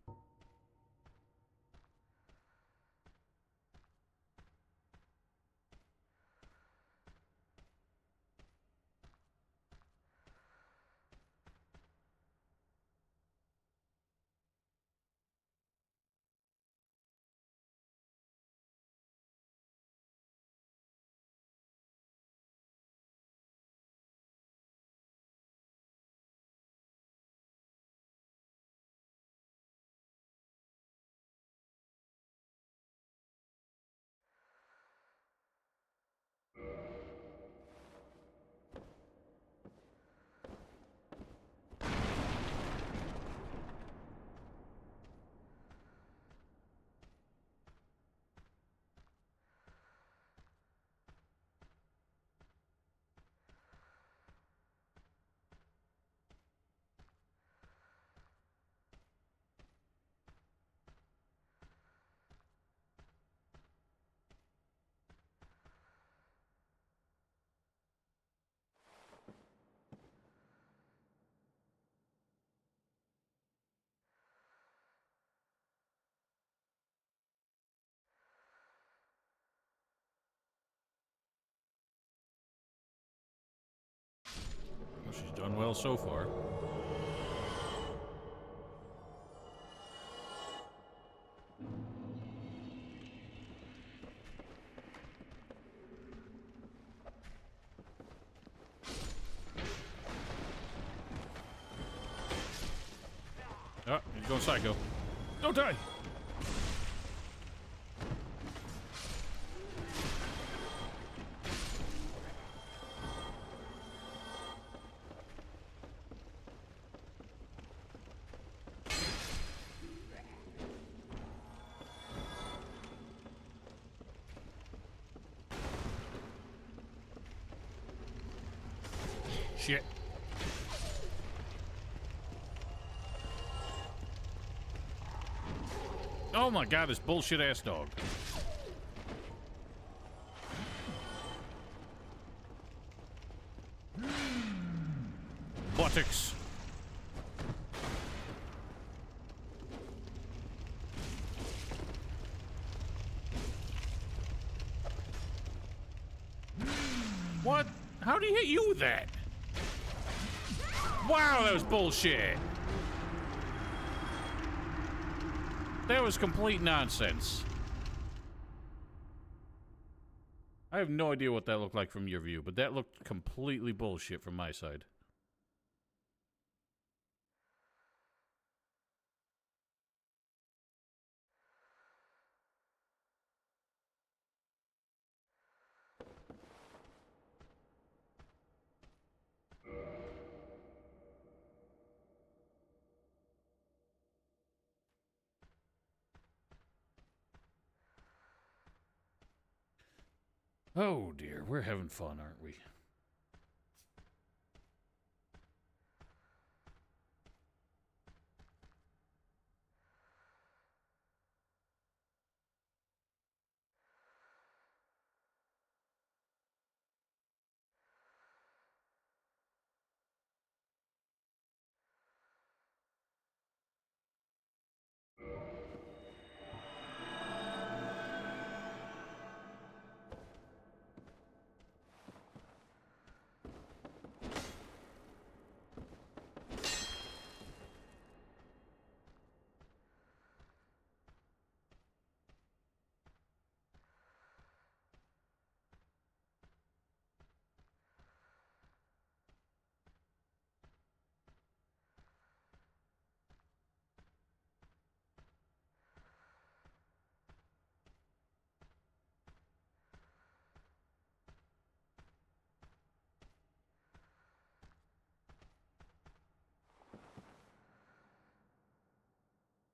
Well, she's done well so far. Oh, he's going psycho. Don't die! Shit. Oh my god, this bullshit ass dog. Buttocks. What? How did he hit you with that? Wow, that was bullshit. That was complete nonsense. I have no idea what that looked like from your view, but that looked completely bullshit from my side. Oh dear, we're having fun, aren't we?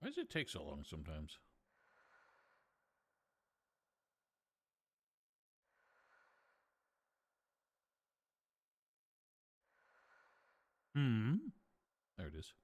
Why does it take so long sometimes? There it is.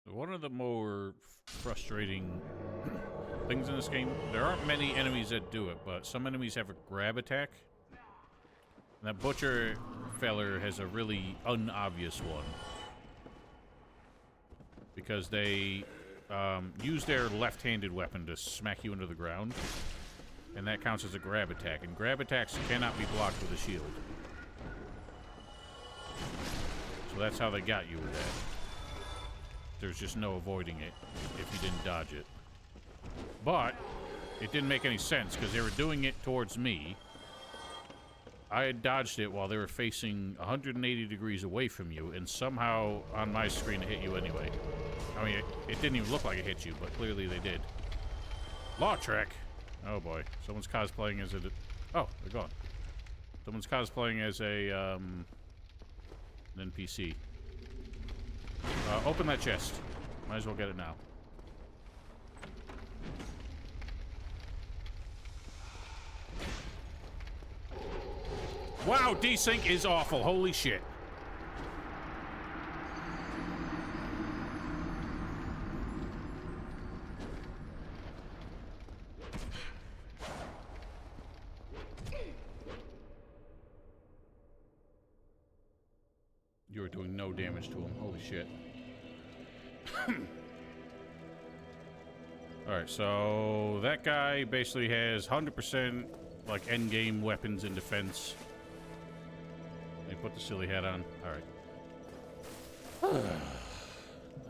One of the more frustrating things in this game, there aren't many enemies that do it, but some enemies have a grab attack. And that butcher feller has a really unobvious one. Because they use their left-handed weapon to smack you into the ground. And that counts as a grab attack. And grab attacks cannot be blocked with a shield. So that's how they got you with that. There's just no avoiding it if you didn't dodge it. But it didn't make any sense because they were doing it towards me. I had dodged it while they were facing 180 degrees away from you, and somehow on my screen it hit you anyway. I mean, it didn't even look like it hit you, but clearly they did. Lautrec! Oh boy. Someone's cosplaying as a... Oh, they're gone. Someone's cosplaying as a, an NPC. Open that chest. Might as well get it now. Wow, desync is awful. Holy shit. You're doing no damage to him. Holy shit. Alright, so that guy basically has 100% like endgame weapons and defense. Let me put the silly hat on. Alright.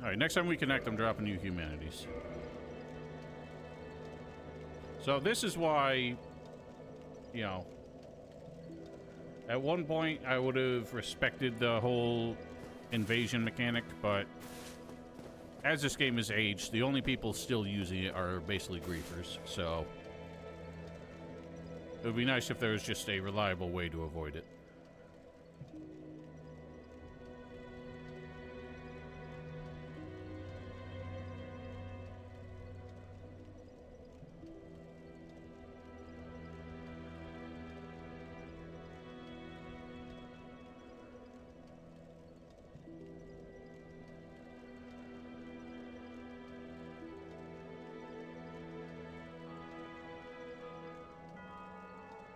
Alright, next time we connect, I'm dropping you humanities. So this is why, you know, at one point I would have respected the whole invasion mechanic, but as this game has aged, the only people still using it are basically griefers, so it would be nice if there was just a reliable way to avoid it.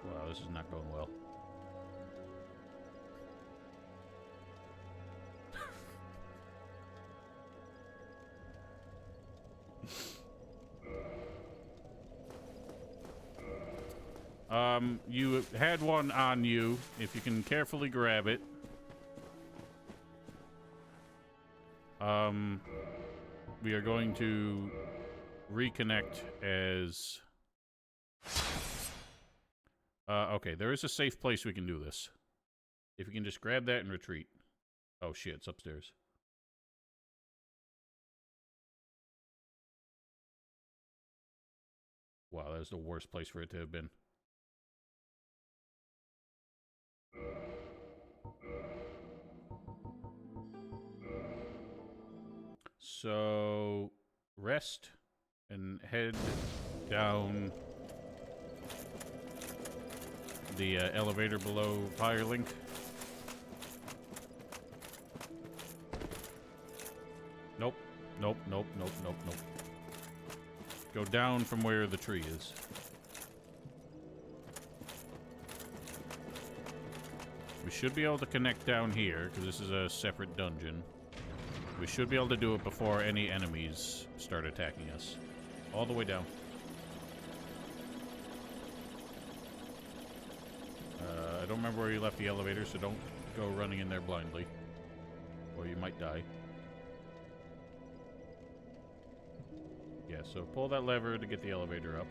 Wow, this is not going well. You had one on you. If you can carefully grab it. We are going to reconnect as... okay, there is a safe place we can do this. If you can just grab that and retreat. Oh shit, it's upstairs. Wow, that was the worst place for it to have been. So, rest and head down the elevator below Firelink. Nope. Nope, nope, nope, nope, nope. Go down from where the tree is. We should be able to connect down here, because this is a separate dungeon. We should be able to do it before any enemies start attacking us. All the way down. I don't remember where you left the elevator, so don't go running in there blindly. Or you might die. Yeah, so pull that lever to get the elevator up.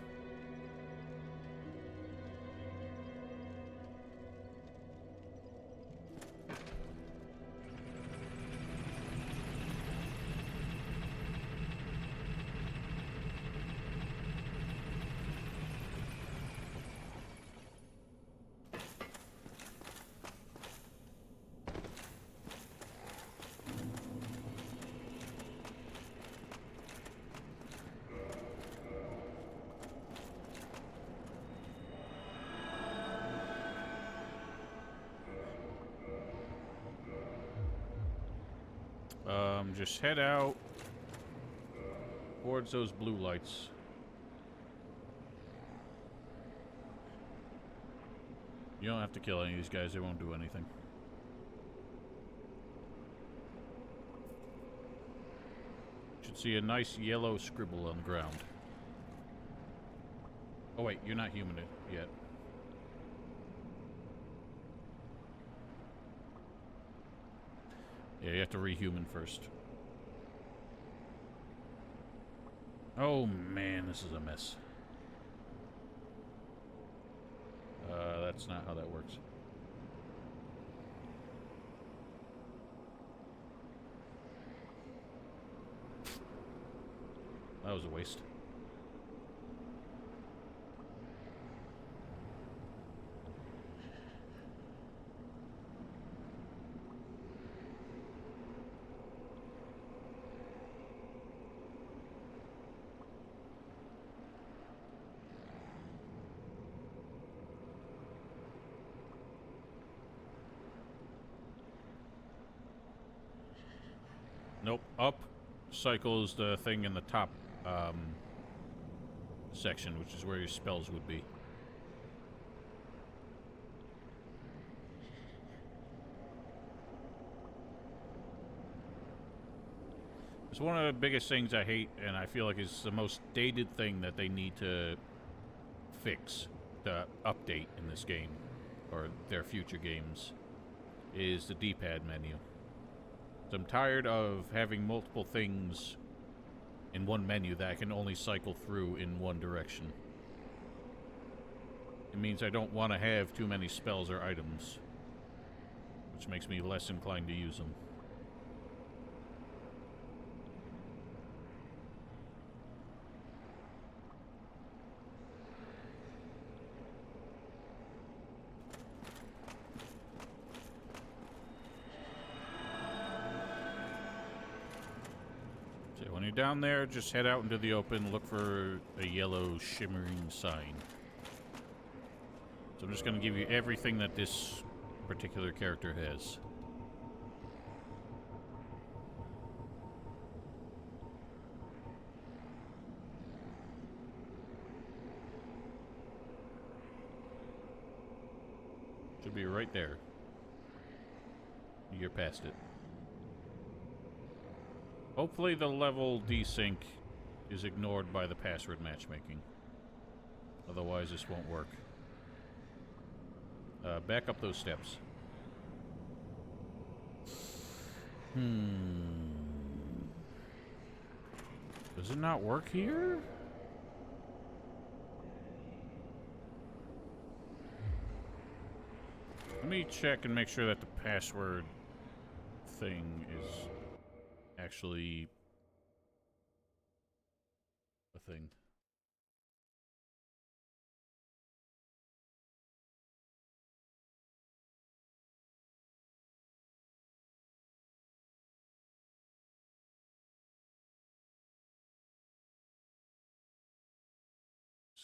Just head out towards those blue lights. You don't have to kill any of these guys, they won't do anything. Should see a nice yellow scribble on the ground. Oh wait, you're not human yet. Yeah, you have to rehuman first. Oh man, this is a mess. That's not how that works. That was a waste. Nope. Up cycles the thing in the top section, which is where your spells would be. It's one of the biggest things I hate, and I feel like it's the most dated thing that they need to fix, the update in this game, or their future games, is the D-pad menu. So I'm tired of having multiple things in one menu that I can only cycle through in one direction. It means I don't want to have too many spells or items, which makes me less inclined to use them. When you're down there, just head out into the open, look for a yellow shimmering sign. So I'm just going to give you everything that this particular character has. Should be right there. You're past it. Hopefully the level desync is ignored by the password matchmaking. Otherwise this won't work. Back up those steps. Does it not work here? Let me check and make sure that the password thing is actually a thing.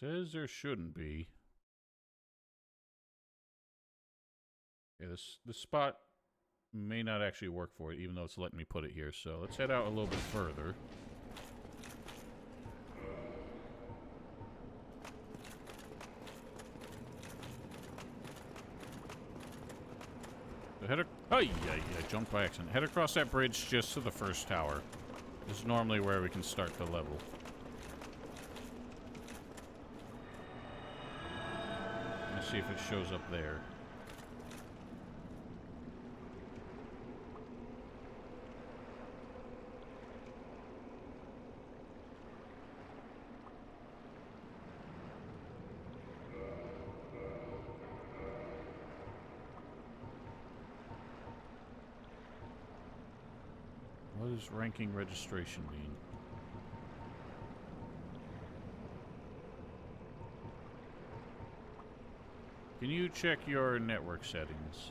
Says there shouldn't be. Yeah, this spot may not actually work for it, even though it's letting me put it here. So let's head out a little bit further. So I jumped by accident. Head across that bridge just to the first tower. This is normally where we can start the level. Let's see if it shows up there. What does ranking registration mean? Can you check your network settings?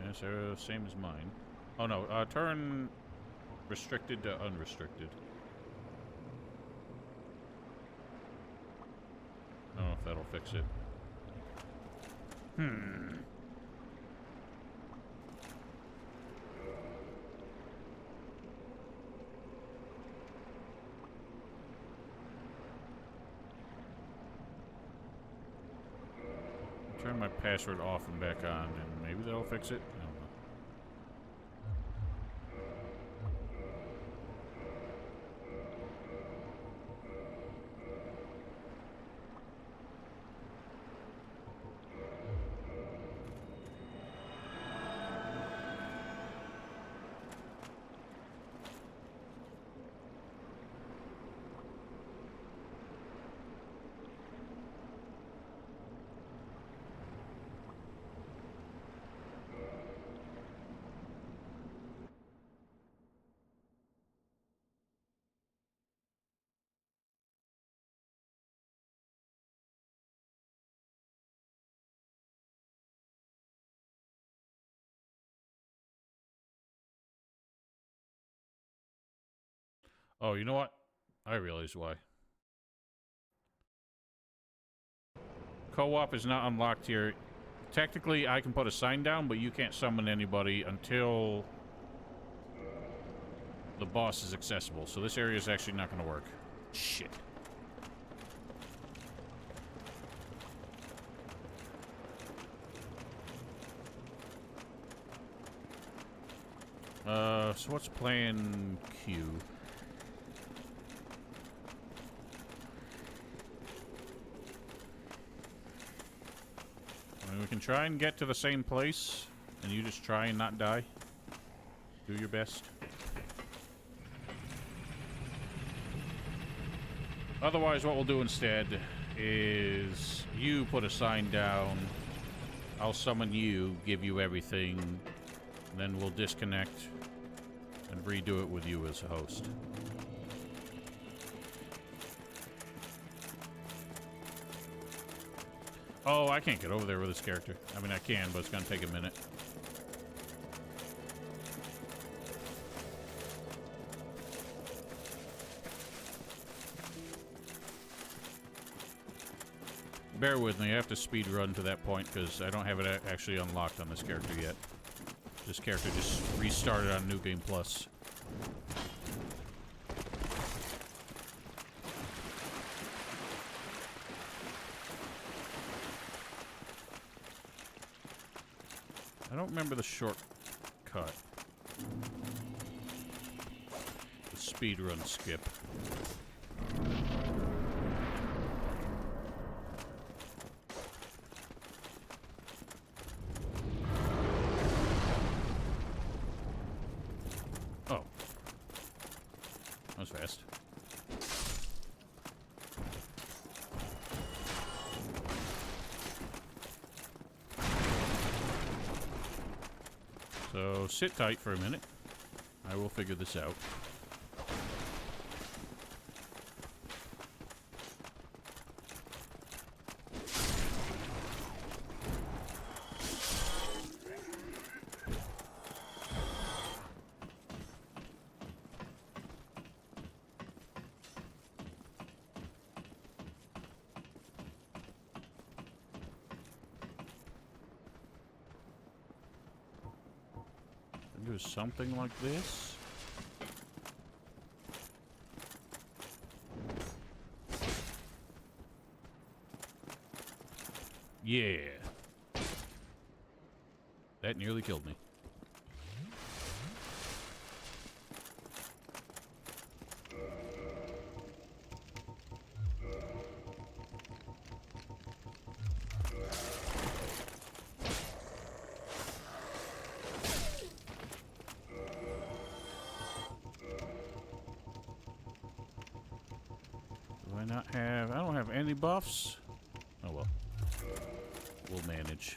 Yes, same as mine. Oh no, turn restricted to unrestricted. I don't know if that'll fix it. Turn my password off and back on, and maybe that'll fix it. I don't know. Oh, you know what? I realize why. Co-op is not unlocked here. Technically, I can put a sign down, but you can't summon anybody until the boss is accessible. So this area is actually not going to work. Shit. So what's plan Q? I mean, we can try and get to the same place, and you just try and not die. Do your best. Otherwise, what we'll do instead is you put a sign down, I'll summon you, give you everything, and then we'll disconnect and redo it with you as a host. Oh, I can't get over there with this character. I mean, I can, but it's gonna take a minute. Bear with me, I have to speed run to that point because I don't have it actually unlocked on this character yet. This character just restarted on New Game Plus. I don't remember the shortcut. The speedrun skip. Oh. That was fast. So sit tight for a minute. I will figure this out. Do something like this. Yeah. That nearly killed me. Do I not have... I don't have any buffs. Oh well. We'll manage.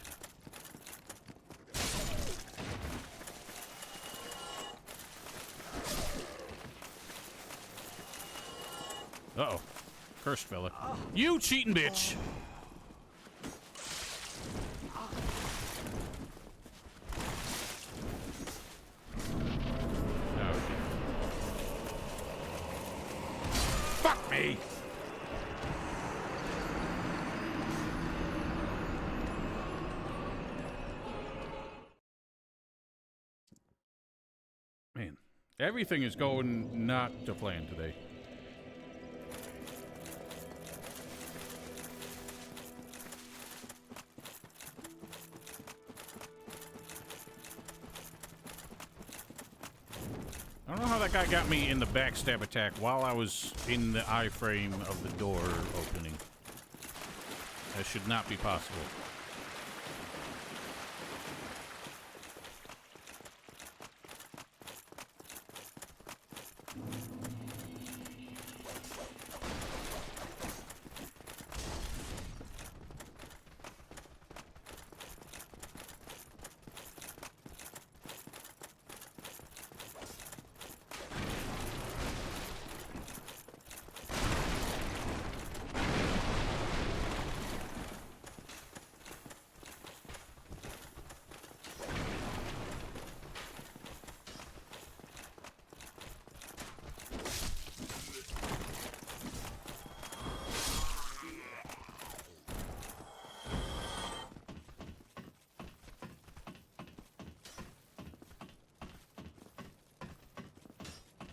Uh-oh. Cursed fella. You cheating bitch! Okay. Fuck me! Man, everything is going not to plan today. I don't know how that guy got me in the backstab attack while I was in the iframe of the door opening. That should not be possible.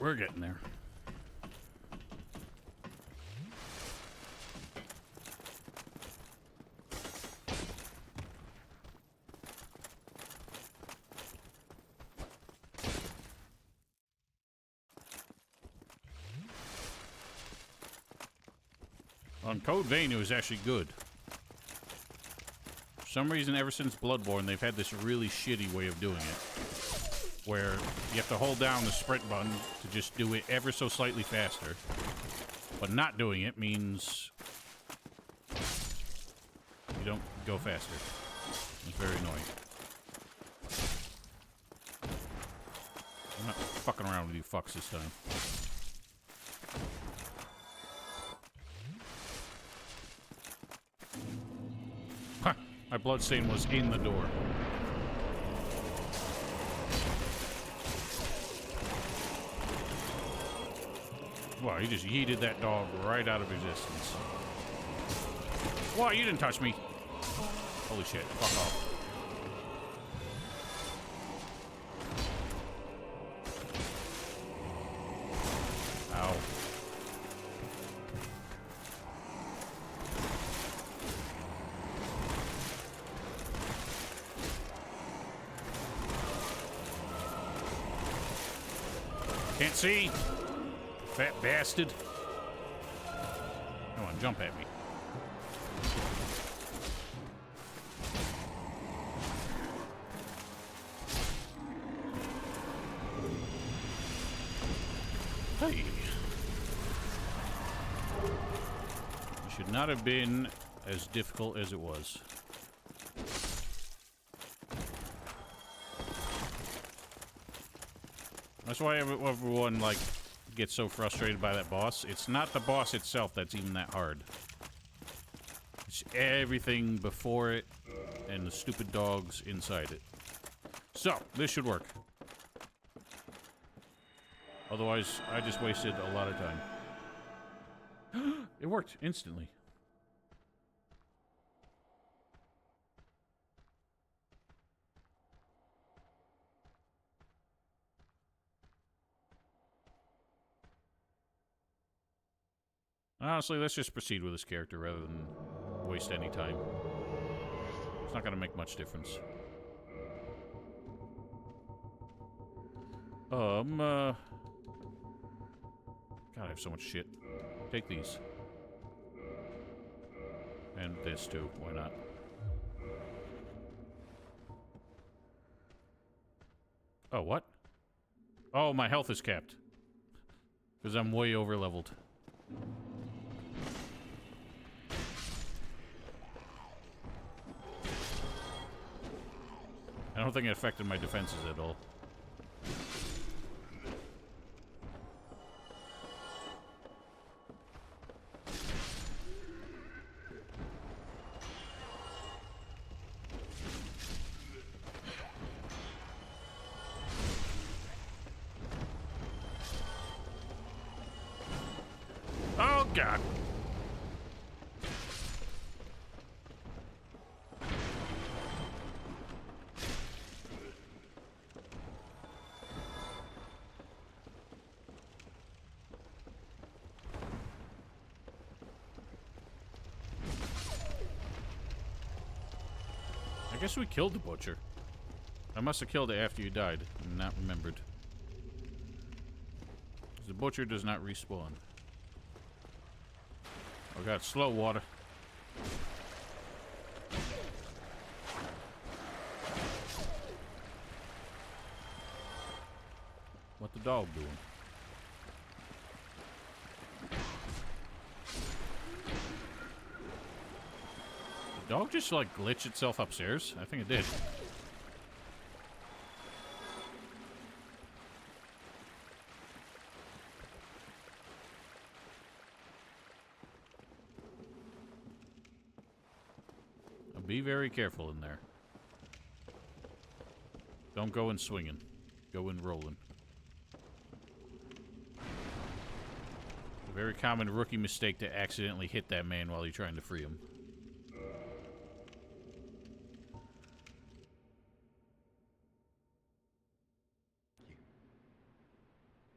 We're getting there. On Code Vein, it was actually good. For some reason, ever since Bloodborne, they've had this really shitty way of doing it. Where you have to hold down the sprint button to just do it ever so slightly faster. But not doing it means you don't go faster. It's very annoying. I'm not fucking around with you fucks this time. Huh, my bloodstain was in the door. Wow, he just yeeted that dog right out of existence. What? You didn't touch me. Holy shit. Fuck off. Ow. Can't see. Fat bastard. Come on, jump at me. Hey. It should not have been as difficult as it was. That's why everyone, like, gets so frustrated by that boss. It's not the boss itself that's even that hard. It's everything before it and the stupid dogs inside it. So, this should work. Otherwise, I just wasted a lot of time. It worked instantly. Honestly, let's just proceed with this character rather than waste any time. It's not gonna make much difference. God, I have so much shit. Take these. And this too, why not? Oh, what? Oh, my health is capped. Because I'm way over leveled. I don't think it affected my defenses at all. Oh, God. I guess we killed the butcher. I must have killed it after you died and not remembered. 'Cause the butcher does not respawn. Oh god, slow water. What the dog doing? The dog just like glitched itself upstairs? I think it did. Be very careful in there. Don't go in swinging. Go in rolling. It's a very common rookie mistake to accidentally hit that man while you're trying to free him.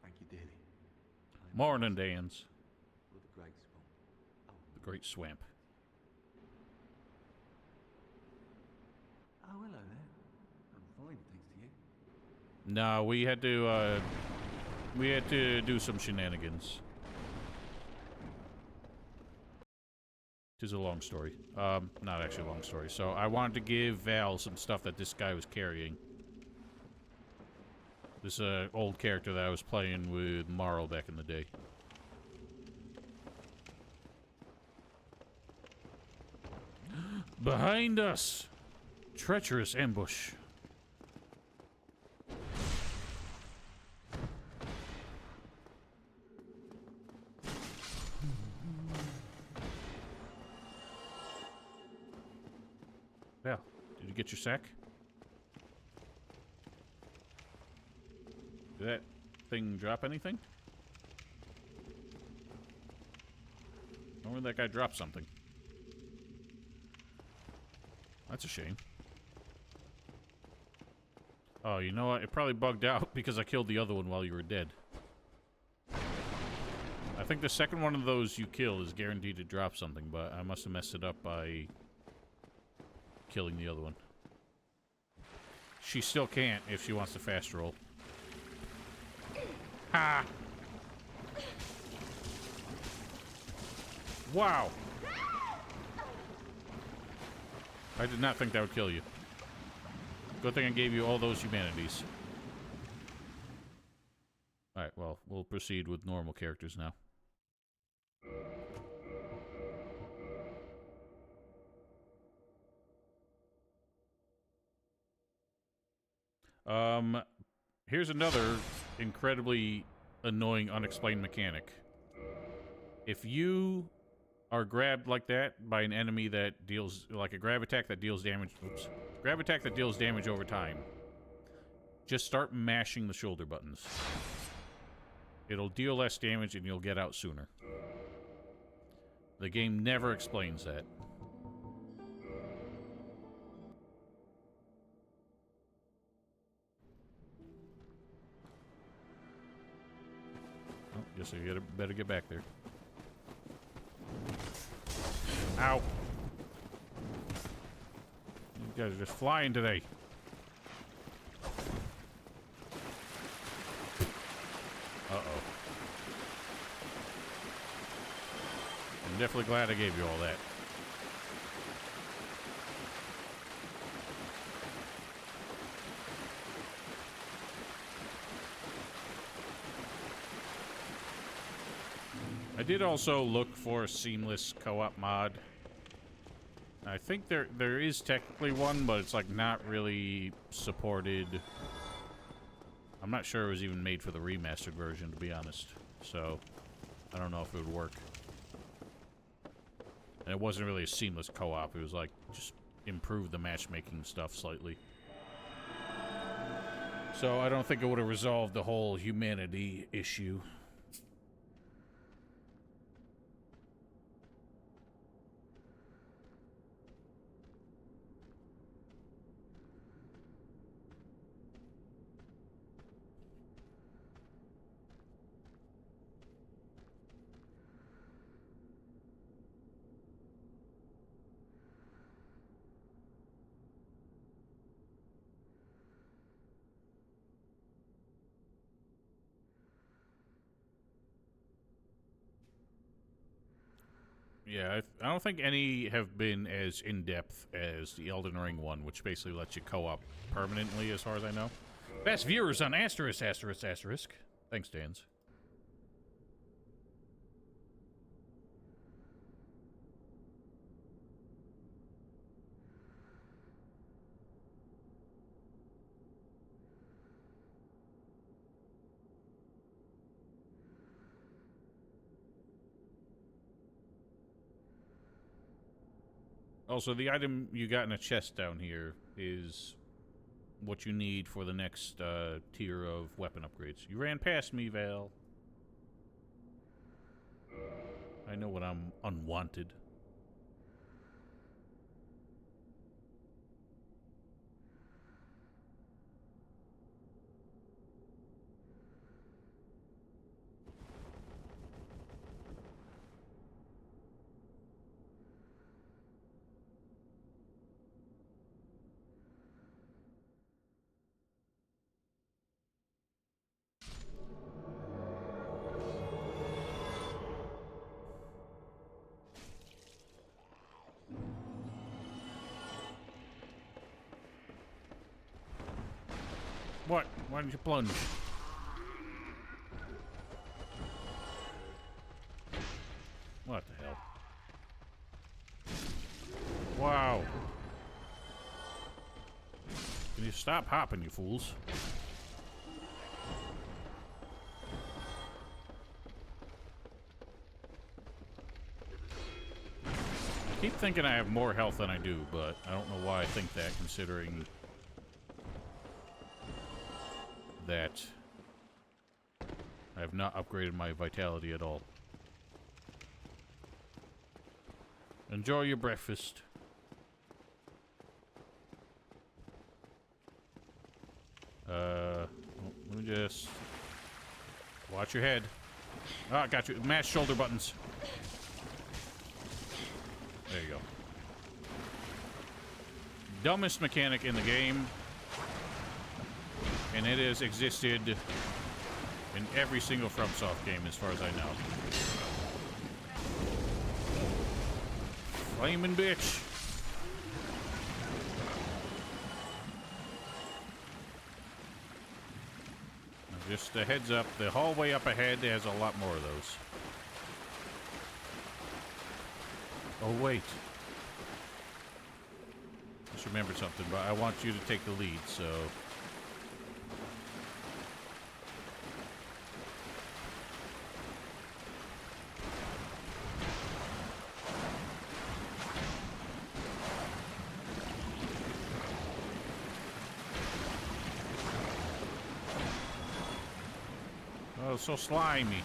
Thank you dearly. Morning, Dans. For the great swamp. Oh, The Great Swamp. oh, hello there. I'm fine, thanks to you. No, we had to do some shenanigans. Tis a long story. Not actually a long story. So I wanted to give Val some stuff that this guy was carrying. This old character that I was playing with Marl back in the day. Behind us! Treacherous ambush. Val, did you get your sack? Did that thing drop anything? Or did that guy drop something? That's a shame. Oh, you know what? It probably bugged out because I killed the other one while you were dead. I think the second one of those you kill is guaranteed to drop something, but I must have messed it up by killing the other one. She still can't if she wants to fast roll. Ha! Wow! I did not think that would kill you. Good thing I gave you all those humanities. Alright, well, we'll proceed with normal characters now. Here's another incredibly annoying, unexplained mechanic. If you are grabbed like that by an enemy that deals, like a grab attack that deals damage, oops, grab attack that deals damage over time, just start mashing the shoulder buttons. It'll deal less damage and you'll get out sooner. The game never explains that. Oh, guess I better get back there. Ow. You guys are just flying today. Uh-oh. I'm definitely glad I gave you all that. I did also look for a seamless co-op mod. I think there is technically one, but it's like not really supported. I'm not sure it was even made for the remastered version, to be honest. So I don't know if it would work. And it wasn't really a seamless co-op. It was like just improve the matchmaking stuff slightly. So I don't think it would have resolved the whole humanity issue. Yeah, I don't think any have been as in-depth as the Elden Ring one, which basically lets you co-op permanently, as far as I know. Best viewers on asterisk, asterisk, asterisk. Thanks, Dans. Also, the item you got in a chest down here is what you need for the next tier of weapon upgrades. You ran past me, Val. I know when I'm unwanted. What? Why didn't you plunge? What the hell? Wow. Can you stop hopping, you fools? I keep thinking I have more health than I do, but I don't know why I think that, considering that I have not upgraded my vitality at all. Enjoy your breakfast. Let me just watch your head. Ah, I got you. Mash shoulder buttons. There you go. Dumbest mechanic in the game. And it has existed in every single FromSoft game, as far as I know. Flaming bitch. Just a heads up, the hallway up ahead has a lot more of those. Oh, wait. Just remembered something, but I want you to take the lead, so... Oh, so slimy.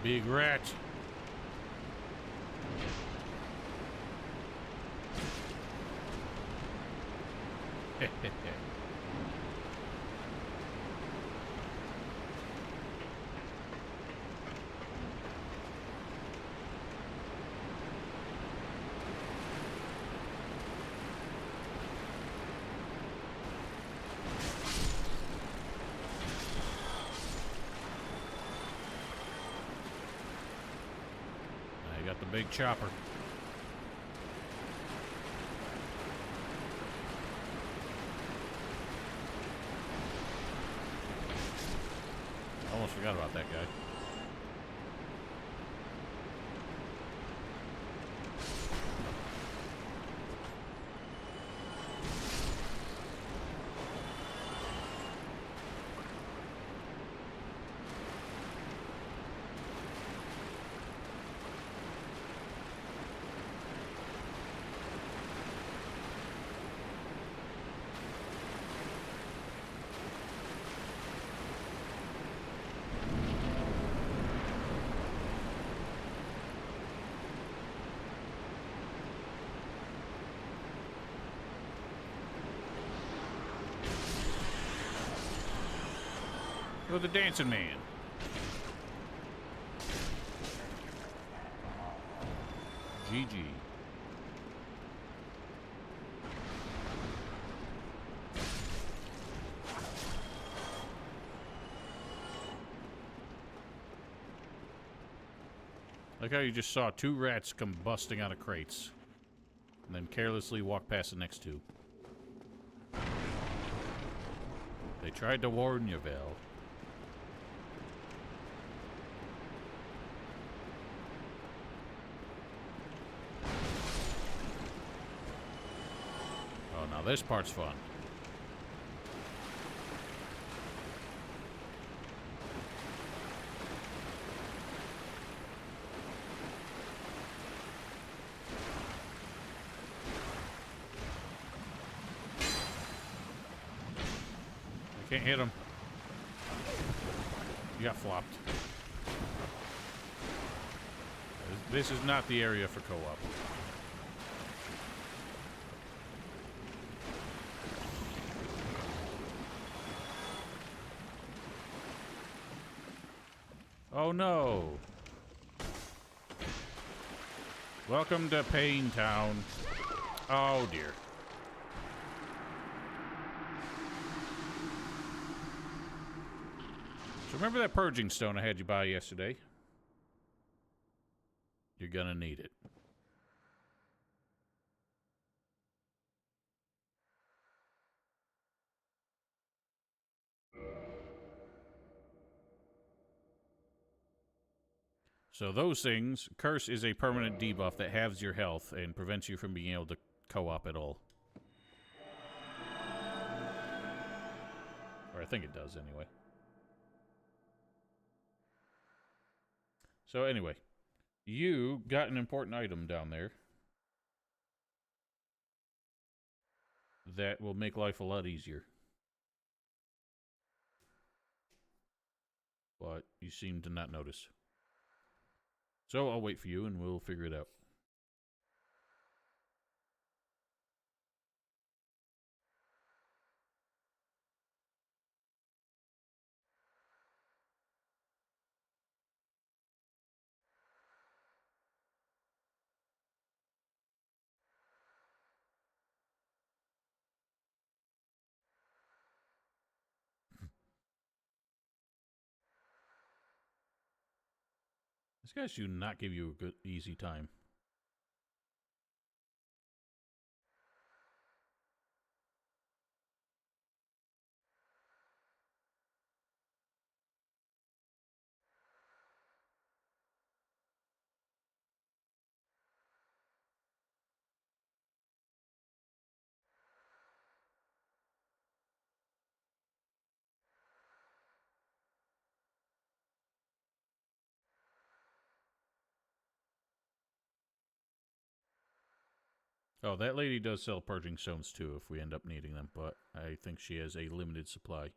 Big rat. I got the big chopper. Almost forgot about that guy. With the dancing man. GG. Like how you just saw two rats come busting out of crates and then carelessly walk past the next two. They tried to warn you, Val. Oh, now this part's fun. Can't hit him. You got flopped. This is not the area for co-op. Oh no. Welcome to Pain Town. Oh dear. So remember that purging stone I had you buy yesterday? You're gonna need it. So those things, Curse is a permanent debuff that halves your health and prevents you from being able to co-op at all. Or I think it does anyway. So anyway, you got an important item down there that will make life a lot easier. But you seem to not notice. So I'll wait for you and we'll figure it out. This guy should not give you a good, easy time. Oh, that lady does sell purging stones too if we end up needing them, but I think she has a limited supply.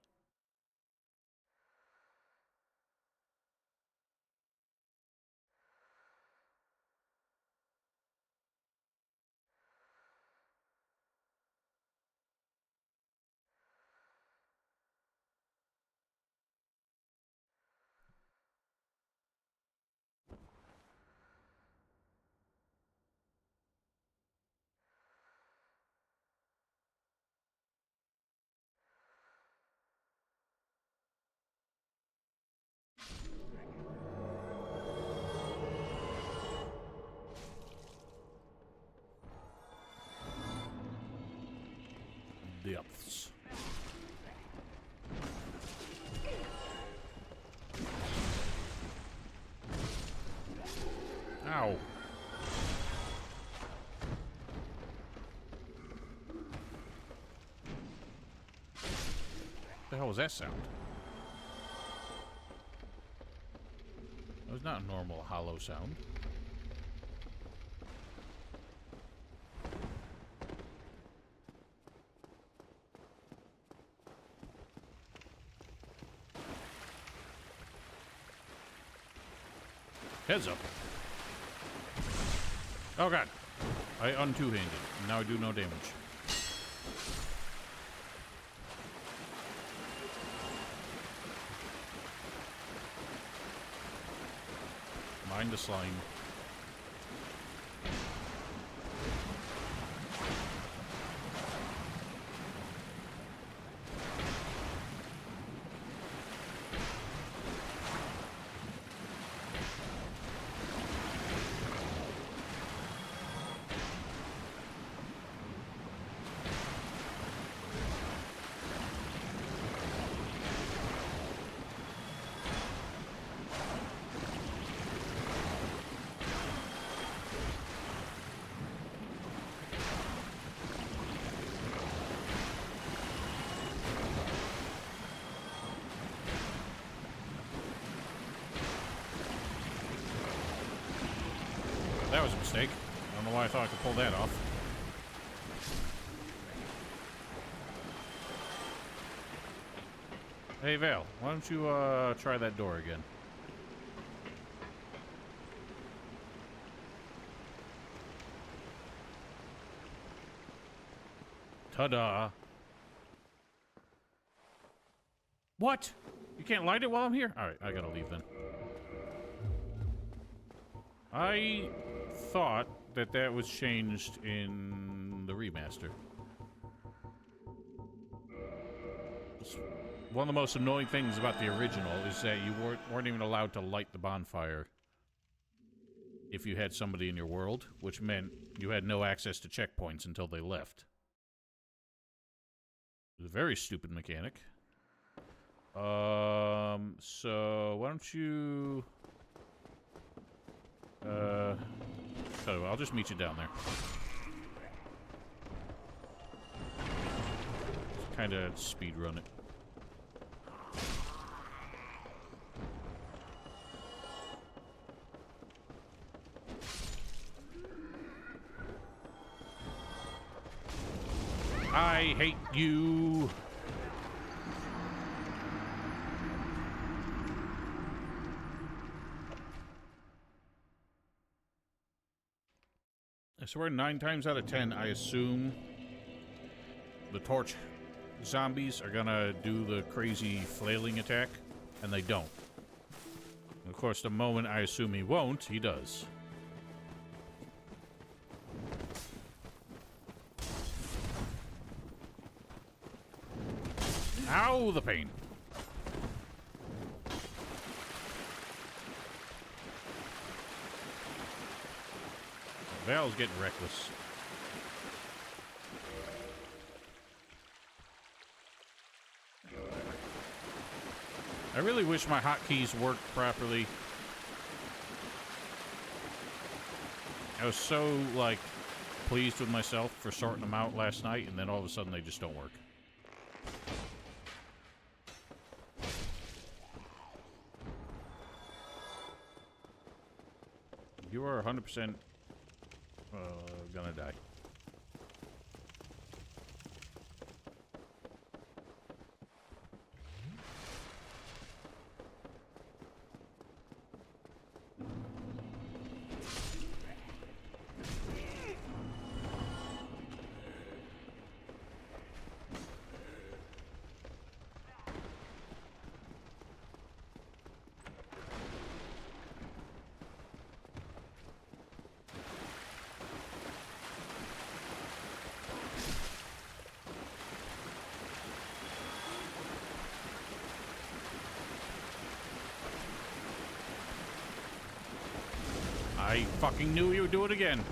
depths. Ow. What the hell was that sound? That was not a normal hollow sound. Heads up. Oh god. I un-two-handed. Now I do no damage. Mind the slime. That was a mistake. I don't know why I thought I could pull that off. Hey, Vale, why don't you try that door again? Ta-da. What? You can't light it while I'm here? Alright, I gotta leave then. I thought that that was changed in the remaster. It's one of the most annoying things about the original is that you weren't even allowed to light the bonfire if you had somebody in your world, which meant you had no access to checkpoints until they left. It was a very stupid mechanic. So why don't you... So I'll just meet you down there. Kind of speed run it. I hate you. I swear 9 times out of 10, I assume the torch zombies are gonna do the crazy flailing attack, and they don't. And of course, the moment I assume he won't, he does. Ow, the pain. Val's getting reckless. I really wish my hotkeys worked properly. I was so, like, pleased with myself for sorting them out last night, and then all of a sudden they just don't work. You are 100% gonna die. I fucking knew you would do it again.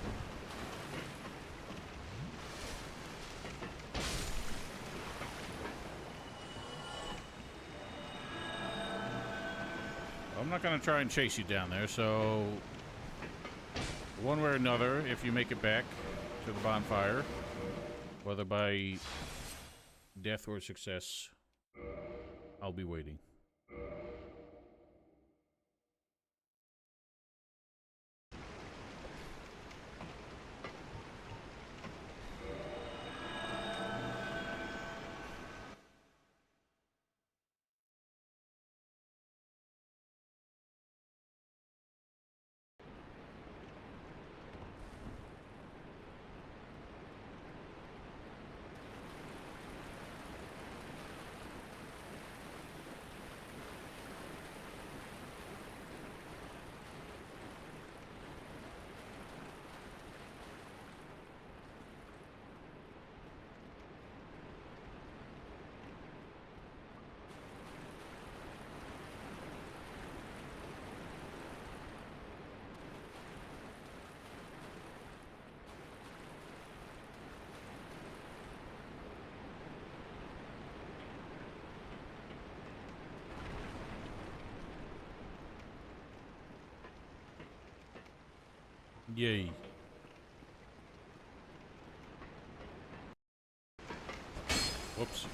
I'm not going to try and chase you down there, so one way or another, if you make it back to the bonfire, whether by death or success, I'll be waiting. Yay. Whoops.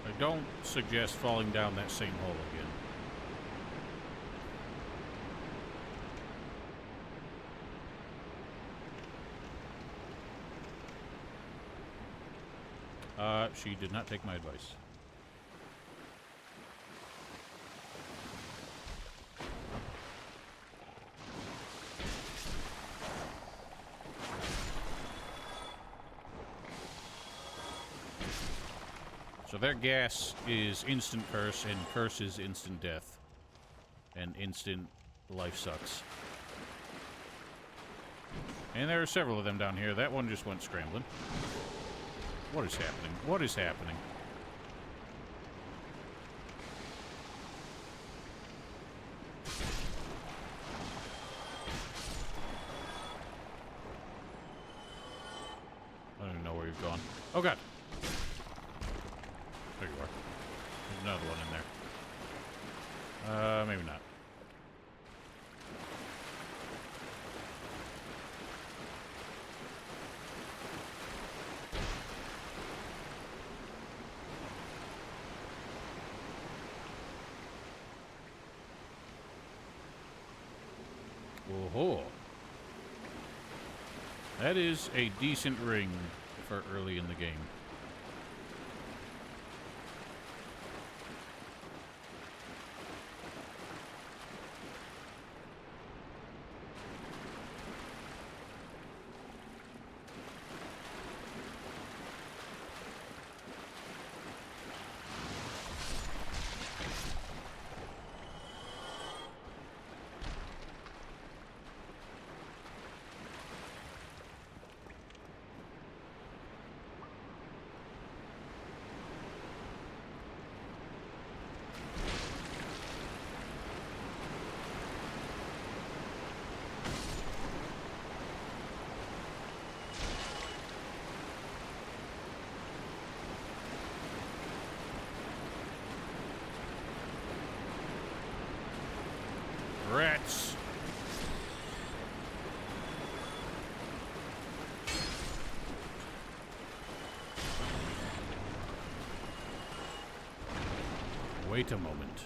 I don't suggest falling down that same hole again. She did not take my advice. So their gas is instant curse, and curse is instant death. And instant life sucks. And there are several of them down here. That one just went scrambling. What is happening? What is happening? I don't even know where you've gone. Oh god! There you are. There's another one in there. Maybe not. Oh, that is a decent ring for early in the game. Rats. Wait a moment.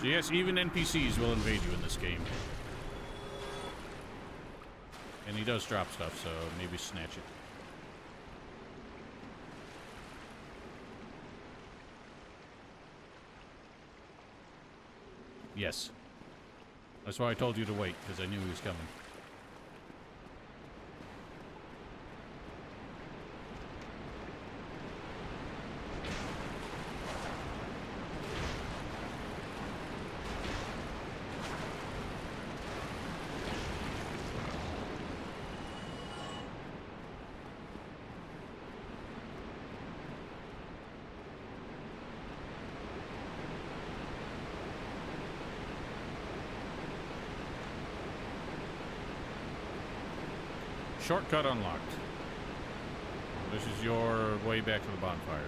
So yes, even NPCs will invade you in this game. And he does drop stuff, so maybe snatch it. Yes. That's why I told you to wait, because I knew he was coming. Shortcut unlocked. This is your way back to the bonfire.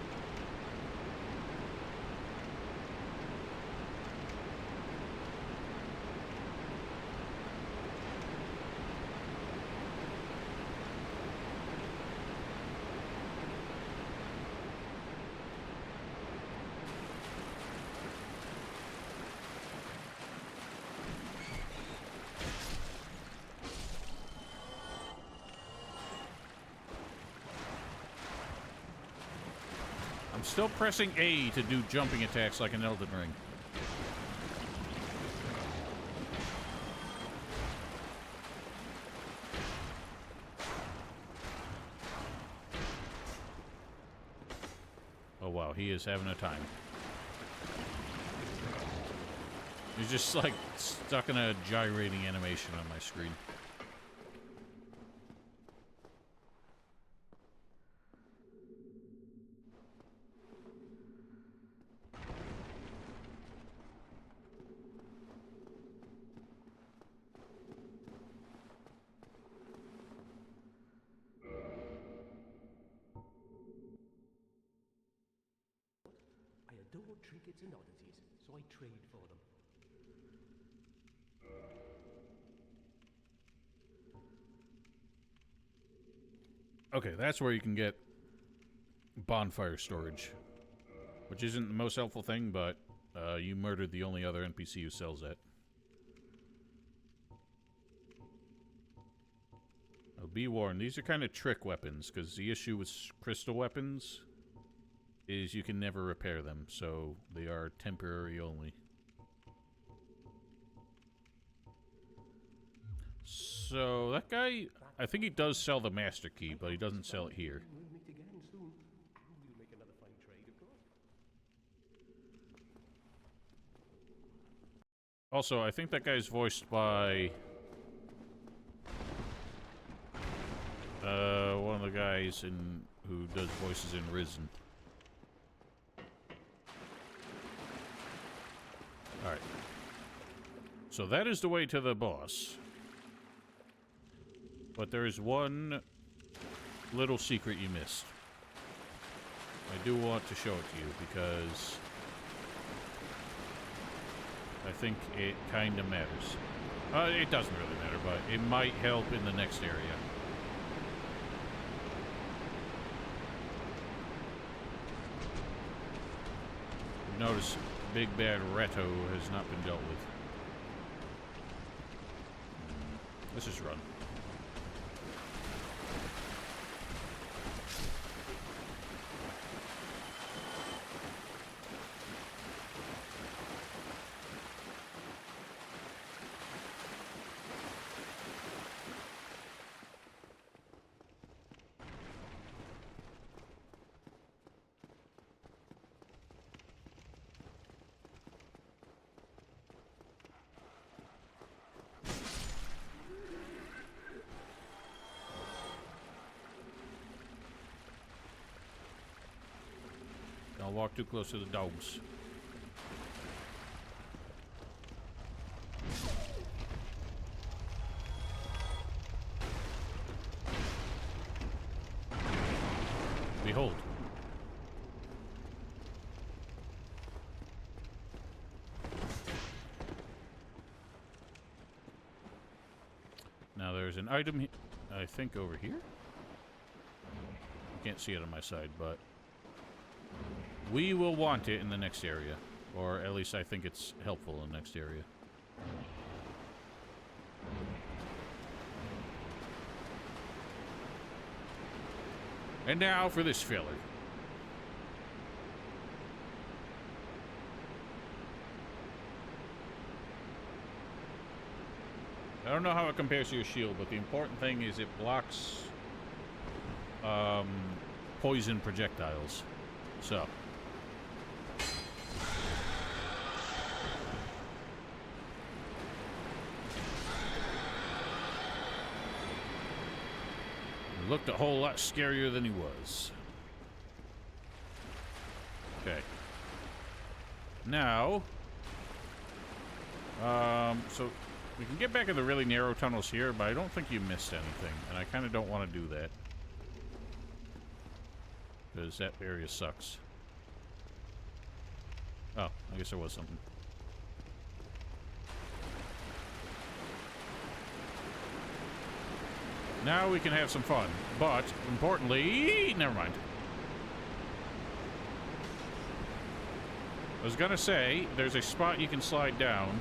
I'm still pressing A to do jumping attacks like an Elden Ring. Oh wow, he is having a time. He's just like stuck in a gyrating animation on my screen. I adore trinkets and oddities, so I trade for them. Okay, that's where you can get bonfire storage. Which isn't the most helpful thing, but you murdered the only other NPC who sells that. Now, be warned, these are kind of trick weapons, because the issue with crystal weapons is you can never repair them, so they are temporary only. So, that guy, I think he does sell the Master Key, but he doesn't sell it here. We'll meet again soon. We'll make another fine trade, of course. Also, I think that guy's voiced by one of the guys who does voices in Risen. Alright. So that is the way to the boss. But there is one little secret you missed. I do want to show it to you because I think it kind of matters. It doesn't really matter, but it might help in the next area. Notice Big Bad Reto has not been dealt with. Let's just run. Don't walk too close to the dogs. Behold. Now there's an item, I think, over here. I can't see it on my side, but we will want it in the next area. Or at least I think it's helpful in the next area. And now for this filler. don't know how it compares to your shield, but the important thing is it blocks poison projectiles. So. He looked a whole lot scarier than he was. Okay. Now, so we can get back in the really narrow tunnels here, but I don't think you missed anything, and I kind of don't want to do that. Because that area sucks. Oh, I guess there was something. Now we can have some fun, but importantly, never mind. I was gonna say, there's a spot you can slide down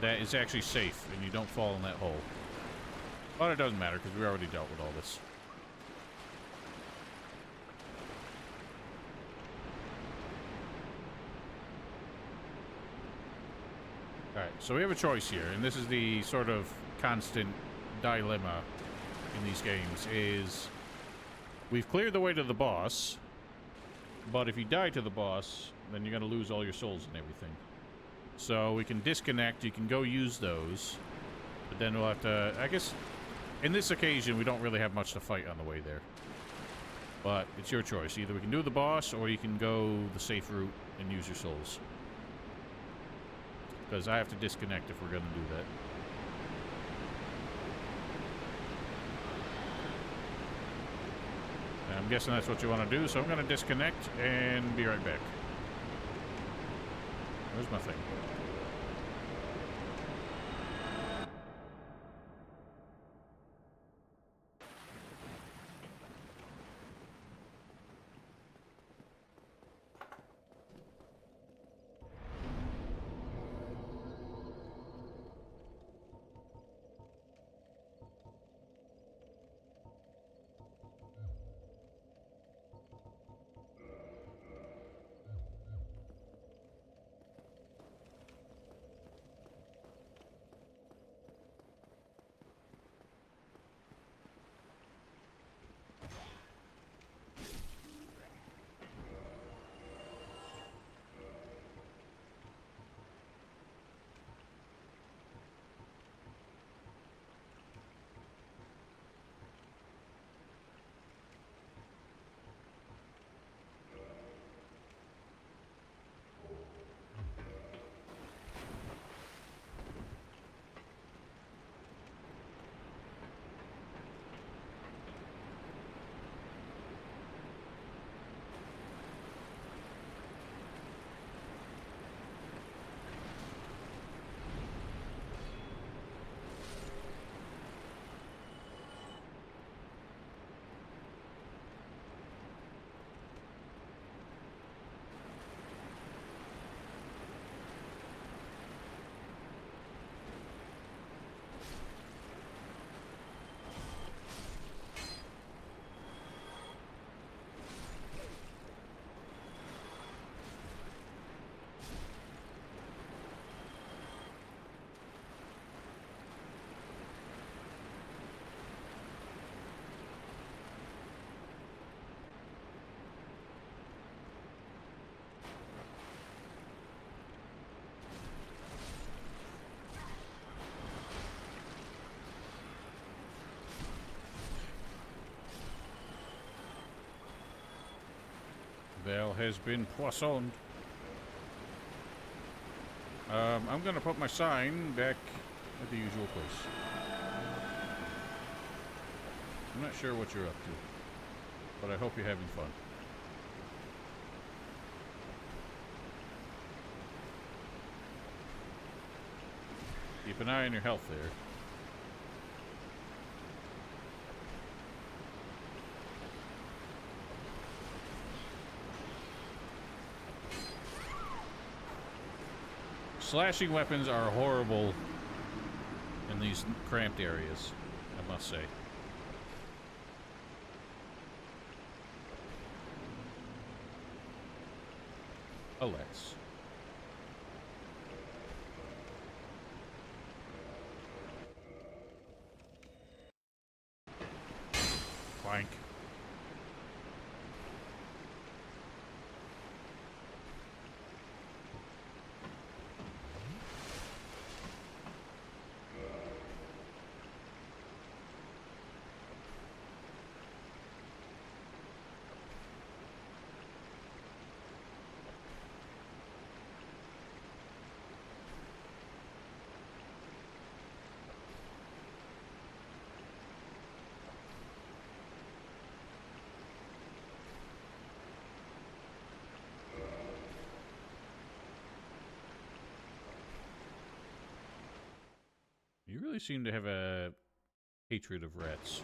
that is actually safe, and you don't fall in that hole. But it doesn't matter, because we already dealt with all this. Alright, so we have a choice here, and this is the sort of constant dilemma in these games, is we've cleared the way to the boss, but if you die to the boss, then you're going to lose all your souls and everything. So we can disconnect, you can go use those, but then we'll have to, I guess, in this occasion, we don't really have much to fight on the way there. But it's your choice. Either we can do the boss, or you can go the safe route and use your souls. Because I have to disconnect if we're going to do that. And I'm guessing that's what you want to do, so I'm going to disconnect and be right back. Where's my thing? Veil has been poissoned. I'm gonna put my sign back at the usual place. I'm not sure what you're up to, but I hope you're having fun. Keep an eye on your health there. Slashing weapons are horrible in these cramped areas, I must say. Alas. Clank. You really seem to have a hatred of rats.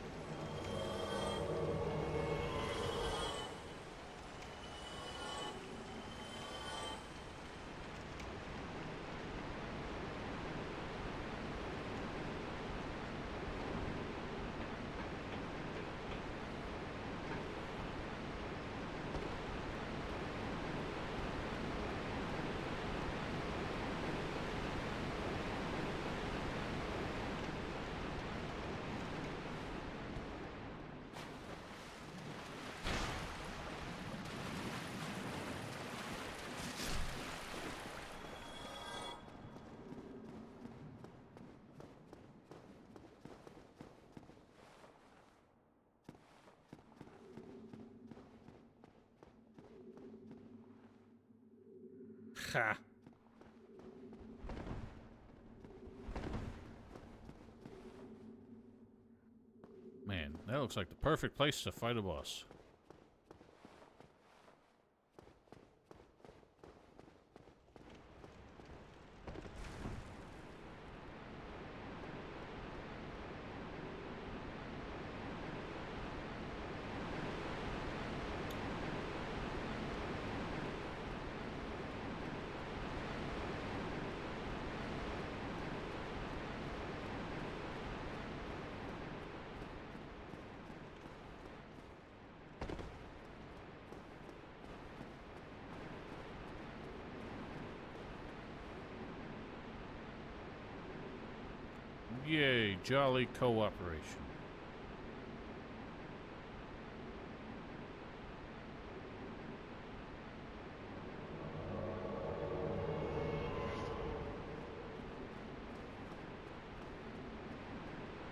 Ha! Man, that looks like the perfect place to fight a boss. Yay, jolly cooperation.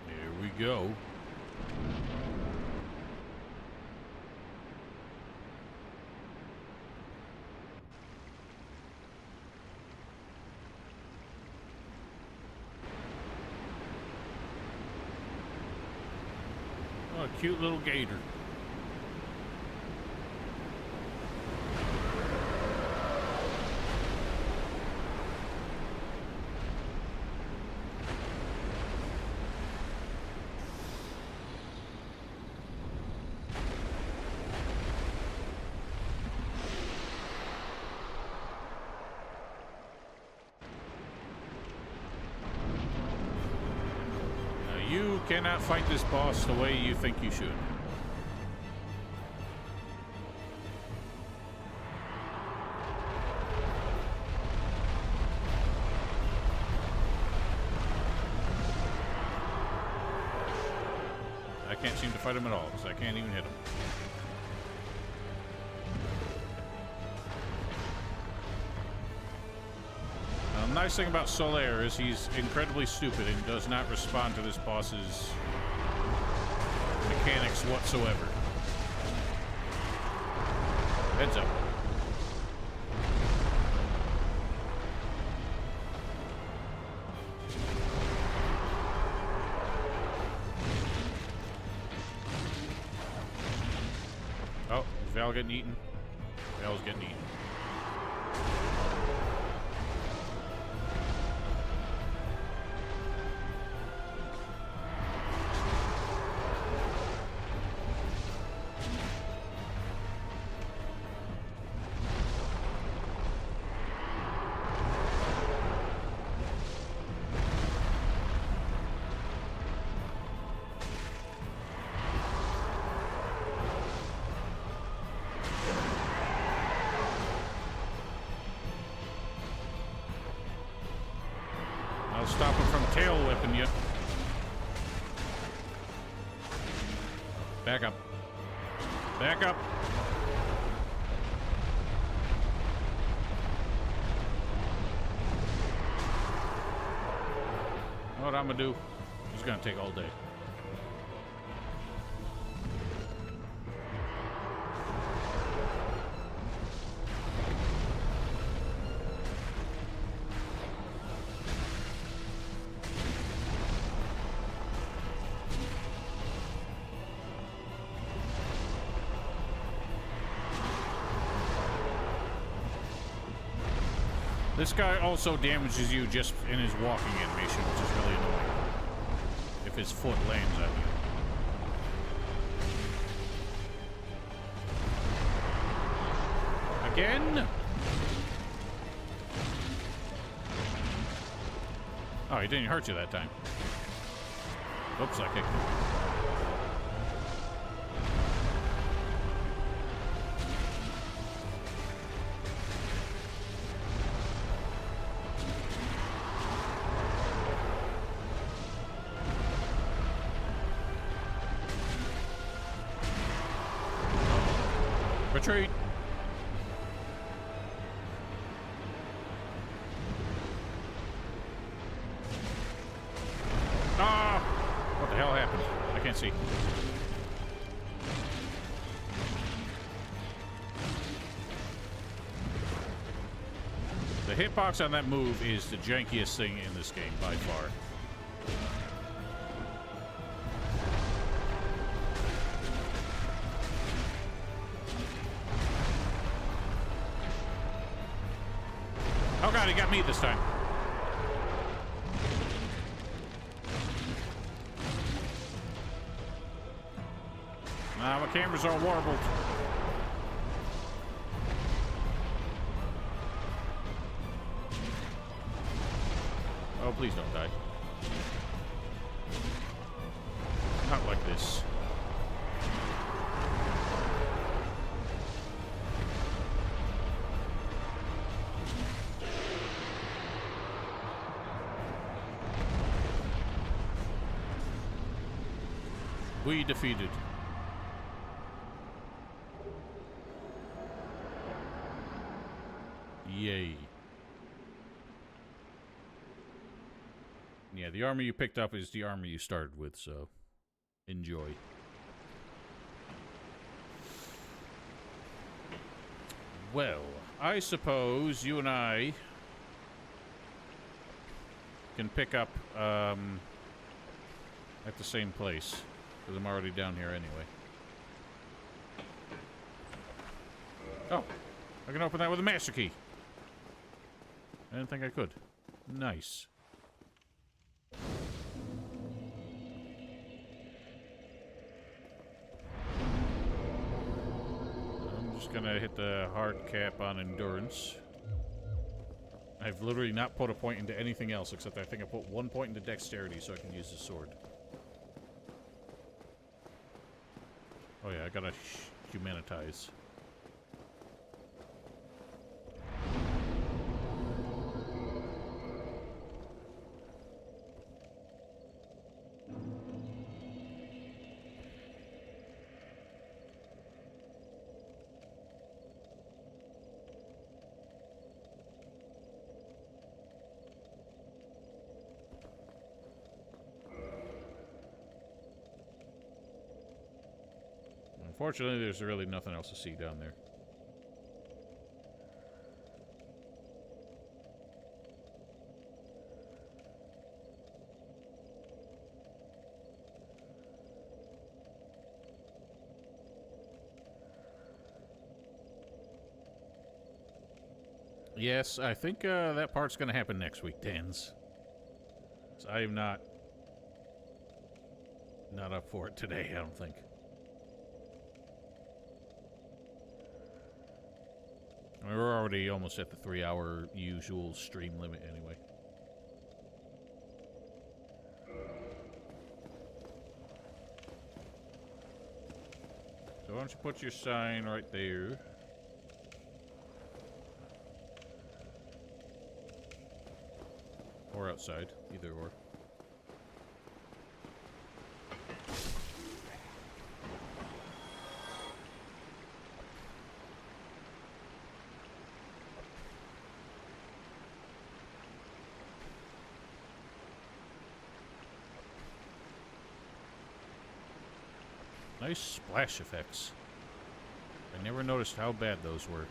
Here we go. Oh, a cute little gator. You cannot fight this boss the way you think you should. I can't seem to fight him at all, because I can't even hit him. The nice thing about Solaire is he's incredibly stupid and does not respond to this boss's mechanics whatsoever. Heads up. Oh, is Val getting eaten? Val's getting eaten. I'll stop him from tail whipping you. Back up. Back up. Know what I'm gonna do? It's gonna take all day. This guy also damages you just in his walking animation, which is really annoying. If his foot lands at you. Again? Oh, he didn't hurt you that time. Oops, I kicked him. Retreat. Ah! What the hell happened? I can't see. The hitbox on that move is the jankiest thing in this game by far. Oh god, he got me this time. Nah, my cameras are warbled. Oh, please don't die. Not like this. We defeated. Yay. Yeah, the armor you picked up is the armor you started with, so enjoy. Well, I suppose you and I can pick up at the same place, because I'm already down here anyway. Oh, I can open that with a master key. I didn't think I could. Nice. I'm just gonna hit the hard cap on endurance. I've literally not put a point into anything else, except I think I put 1 point into dexterity so I can use the sword. Oh yeah, I gotta humanitize. Unfortunately, there's really nothing else to see down there. Yes, I think that part's going to happen next week, Dans. So I am not up for it today, I don't think. I mean, we're already almost at the 3-hour usual stream limit anyway. So why don't you put your sign right there? Or outside, either or. Nice splash effects. I never noticed how bad those were.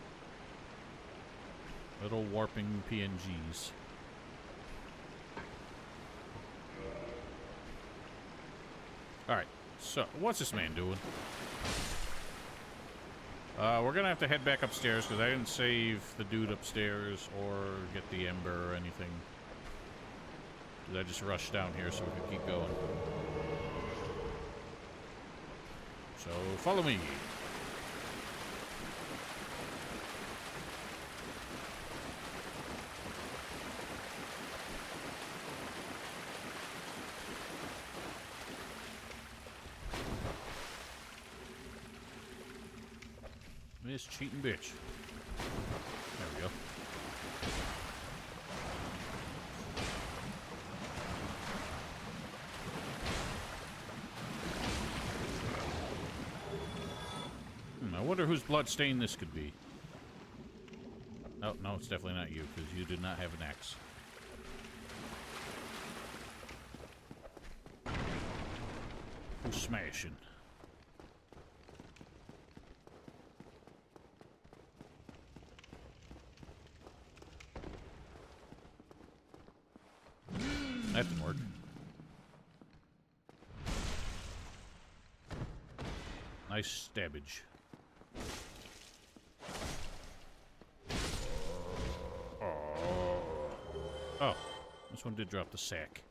Little warping PNGs. Alright, so what's this man doing? We're gonna have to head back upstairs because I didn't save the dude upstairs or get the ember or anything. 'Cause I just rushed down here so we could keep going. So follow me. This cheating bitch. There we go. I wonder whose blood stain this could be. Oh, no, it's definitely not you, because you did not have an axe. Who's smashing? That didn't work. Nice stabbage. Oh, this one did drop the sack.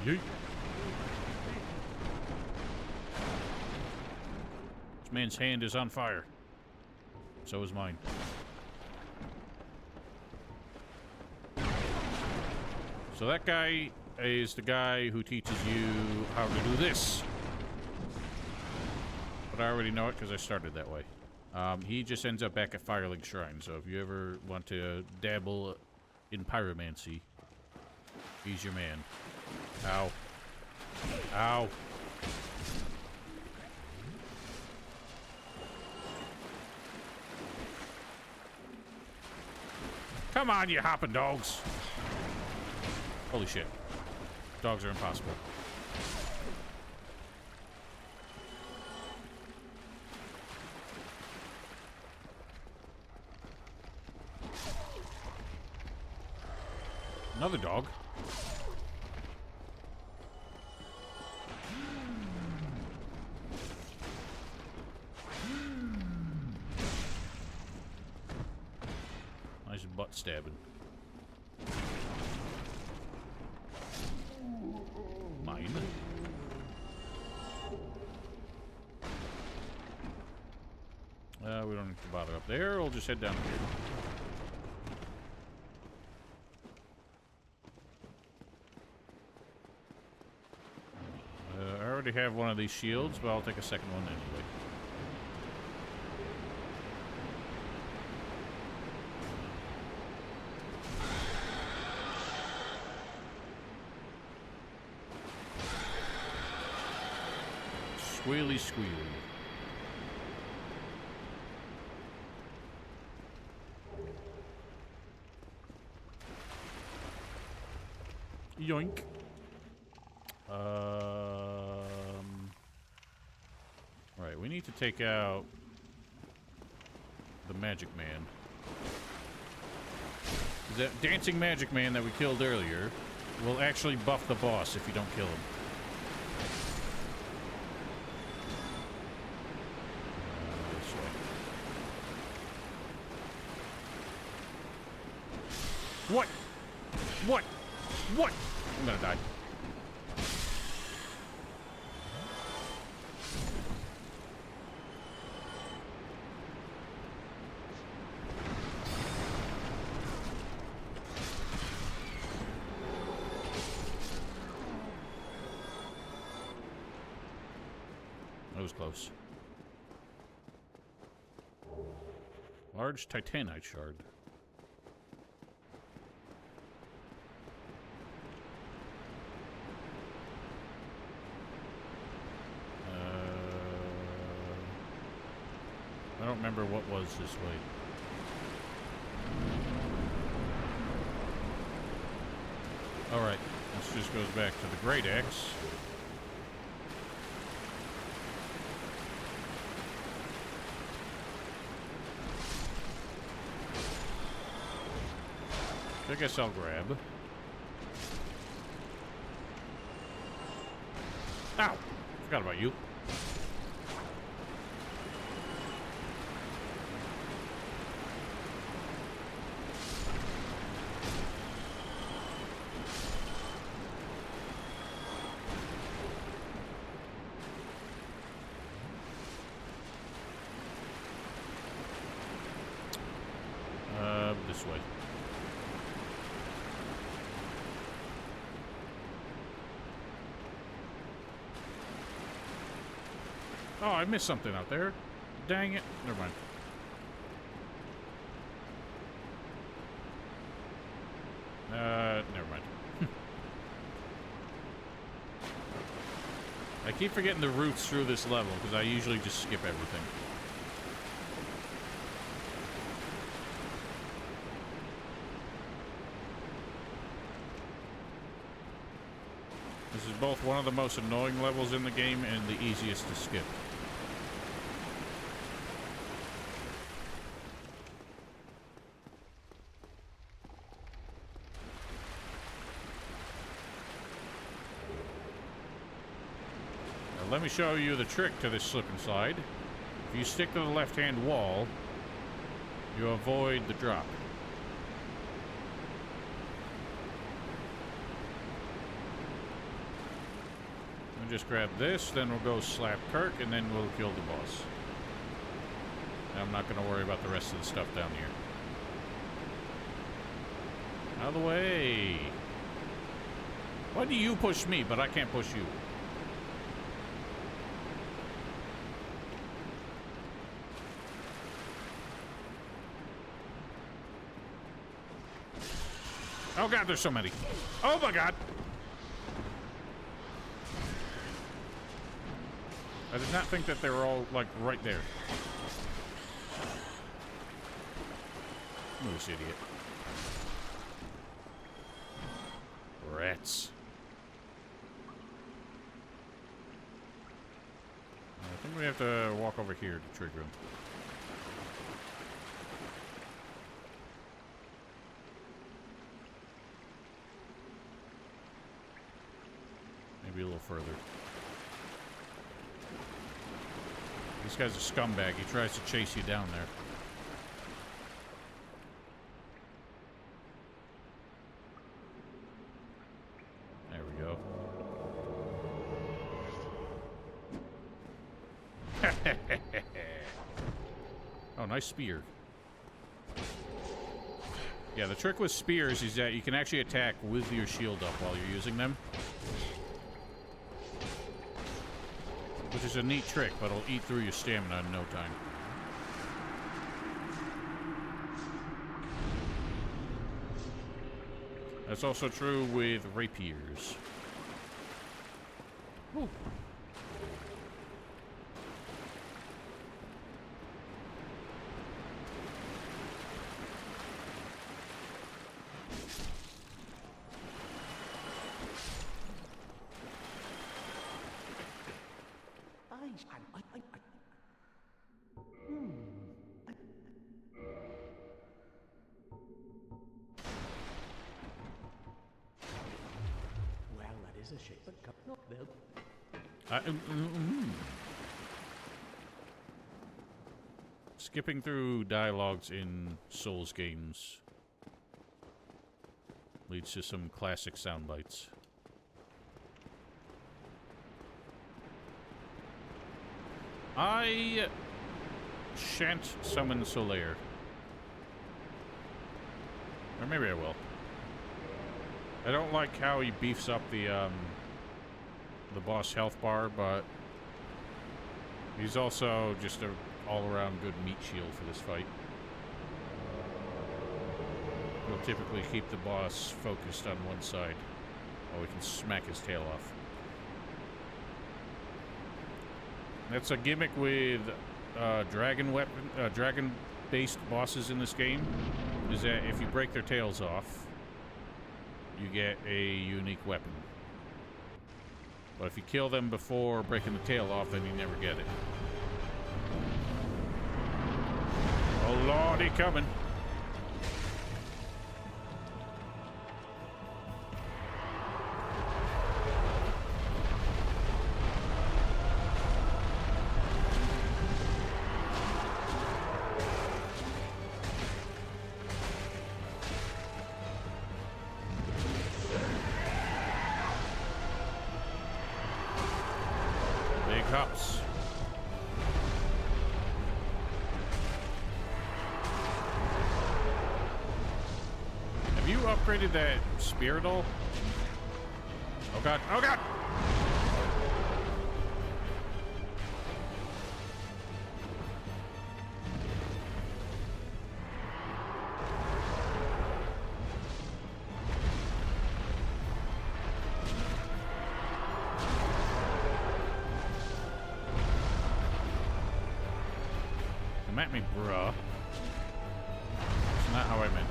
Yeet. This man's hand is on fire. So is mine. So that guy is the guy who teaches you how to do this. But I already know it because I started that way. He just ends up back at Firelink Shrine, so if you ever want to dabble in pyromancy, he's your man. Ow. Ow. Come on, you hopping dogs. Holy shit. Dogs are impossible. Another dog. Nice butt stabbing. Mine. We don't need to bother up there. We'll just head down here. I already have one of these shields, but I'll take a second one anyway. Squealy squealy. Yoink. Right, we need to take out the Magic Man. The dancing Magic Man that we killed earlier will actually buff the boss if you don't kill him. This way. What? What? What? I'm gonna die. That was close. Large titanite shard. I don't remember what was this way. Alright, this just goes back to the Great Axe. I guess I'll grab. Ow! Forgot about you. This way. Oh, I missed something out there. Dang it. Never mind. Never mind. I keep forgetting the routes through this level because I usually just skip everything. This is both one of the most annoying levels in the game and the easiest to skip. Now let me show you the trick to this slip and slide. If you stick to the left-hand wall, you avoid the drop. Just grab this, then we'll go slap Kirk, and then we'll kill the boss. And I'm not going to worry about the rest of the stuff down here. Out of the way. Why do you push me, but I can't push you? Oh god, there's so many. Oh my god. I did not think that they were all, like, right there. Look at this idiot. Rats. I think we have to walk over here to trigger them. Maybe a little further. This guy's a scumbag. He tries to chase you down there. There we go. Oh, nice spear. Yeah, the trick with spears is that you can actually attack with your shield up while you're using them. Which is a neat trick, but it'll eat through your stamina in no time. That's also true with rapiers. Woo. Well, that is a shame, but not them. Skipping through dialogues in Souls games leads to some classic sound bites. I shan't summon Solaire. Or maybe I will. I don't like how he beefs up the boss health bar, but he's also just a all-around good meat shield for this fight. We'll typically keep the boss focused on one side, while we can smack his tail off. That's a gimmick with dragon-based bosses in this game, is that if you break their tails off, you get a unique weapon. But if you kill them before breaking the tail off, then you never get it. Oh lordy, coming. hops. Have you upgraded that spear at all? Oh god, oh god! Come at me, bruh. That's not how I meant.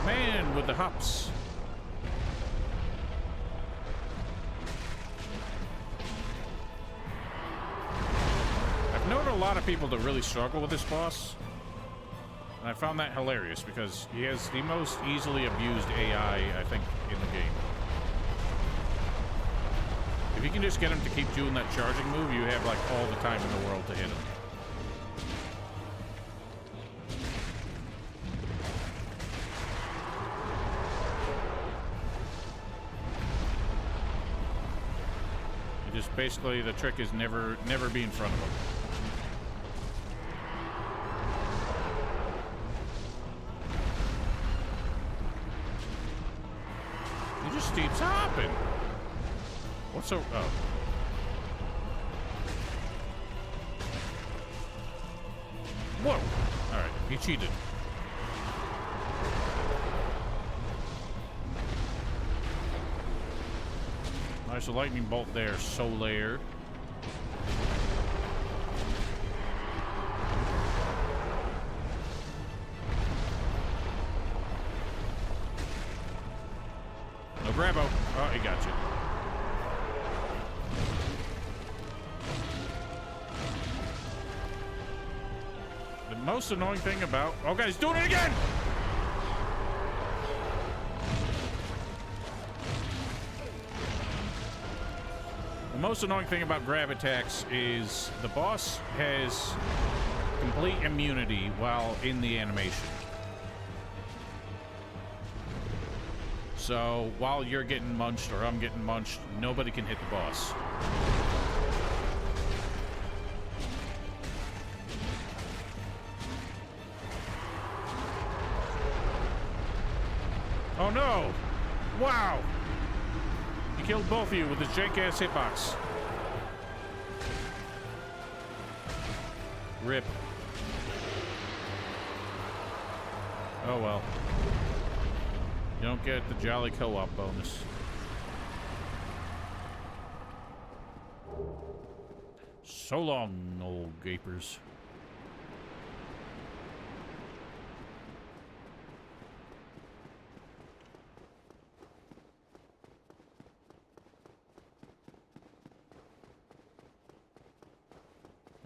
Man with the hops. I've known a lot of people that really struggle with this boss. And I found that hilarious because he has the most easily abused AI, I think, in the game. If you can just get him to keep doing that charging move, you have like all the time in the world to hit him. Just basically the trick is never be in front of him. He just keeps hopping. What's so? Oh. Whoa! All right, he cheated. Nice lightning bolt there, Solaire. No grabbo. Oh, he got you. The most annoying thing about... Oh, God, he's doing it again! The most annoying thing about grab attacks is the boss has complete immunity while in the animation. So while you're getting munched or I'm getting munched, nobody can hit the boss. Oh no! Wow! He killed both of you with his jank-ass hitbox. Rip. Oh well. You don't get the jolly co-op bonus. So long, old gapers.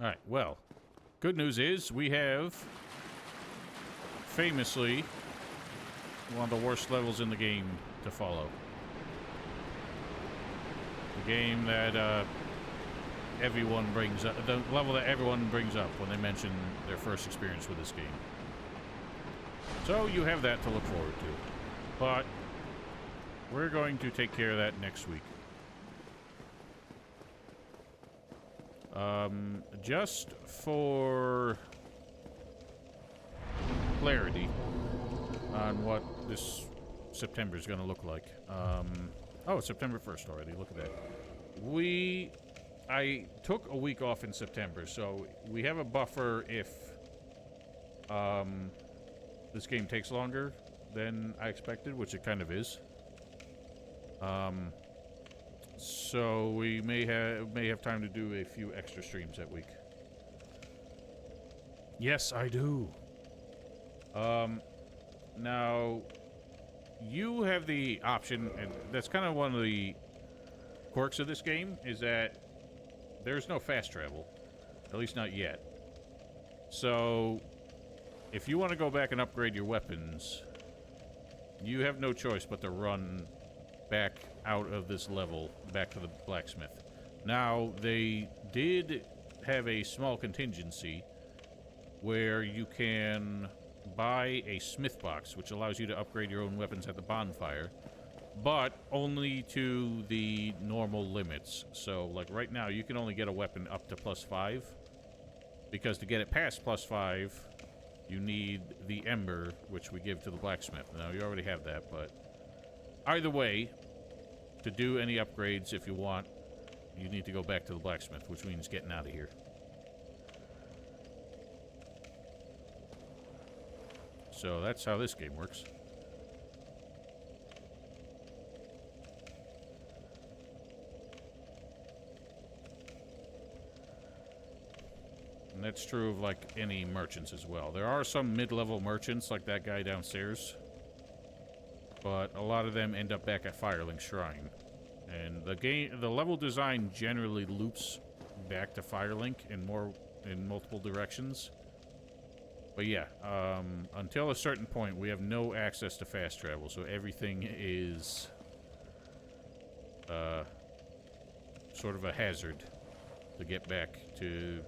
All right, well, good news is we have famously one of the worst levels in the game to follow. The game that everyone brings up, the level that everyone brings up when they mention their first experience with this game. So you have that to look forward to. But we're going to take care of that next week. Just for clarity on what this September is going to look like. Oh, it's September 1st already. Look at that. I took a week off in September, so we have a buffer if this game takes longer than I expected, which it kind of is. So we may have time to do a few extra streams that week. Yes, I do. Now, you have the option, and that's kind of one of the quirks of this game, is that there's no fast travel. At least not yet. So, if you want to go back and upgrade your weapons, you have no choice but to run back out of this level, back to the blacksmith. Now, they did have a small contingency where you can buy a smith box, which allows you to upgrade your own weapons at the bonfire, but only to the normal limits. So, like right now, you can only get a weapon up to +5, because to get it past +5, you need the Ember, which we give to the blacksmith. Now, you already have that, but either way, to do any upgrades, if you want, you need to go back to the blacksmith, which means getting out of here. So that's how this game works. And that's true of, like, any merchants as well. There are some mid-level merchants, like that guy downstairs. But a lot of them end up back at Firelink Shrine. And the level design generally loops back to Firelink in multiple directions. But yeah, until a certain point, we have no access to fast travel, so everything is sort of a hazard to get back to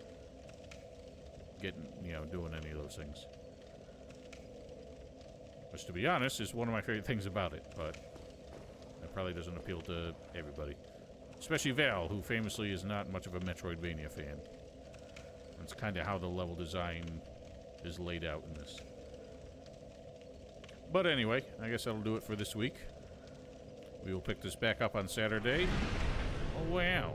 doing any of those things. Which, to be honest, is one of my favorite things about it, but that probably doesn't appeal to everybody. Especially Val, who famously is not much of a Metroidvania fan. That's kind of how the level design is laid out in this. But anyway, I guess that'll do it for this week. We will pick this back up on Saturday. Oh, wow.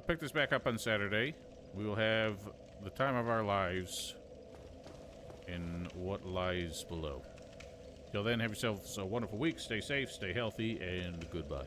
Pick this back up on Saturday. We will have the time of our lives in what lies below. Till then, have yourselves a wonderful week. Stay safe, stay healthy, and goodbye.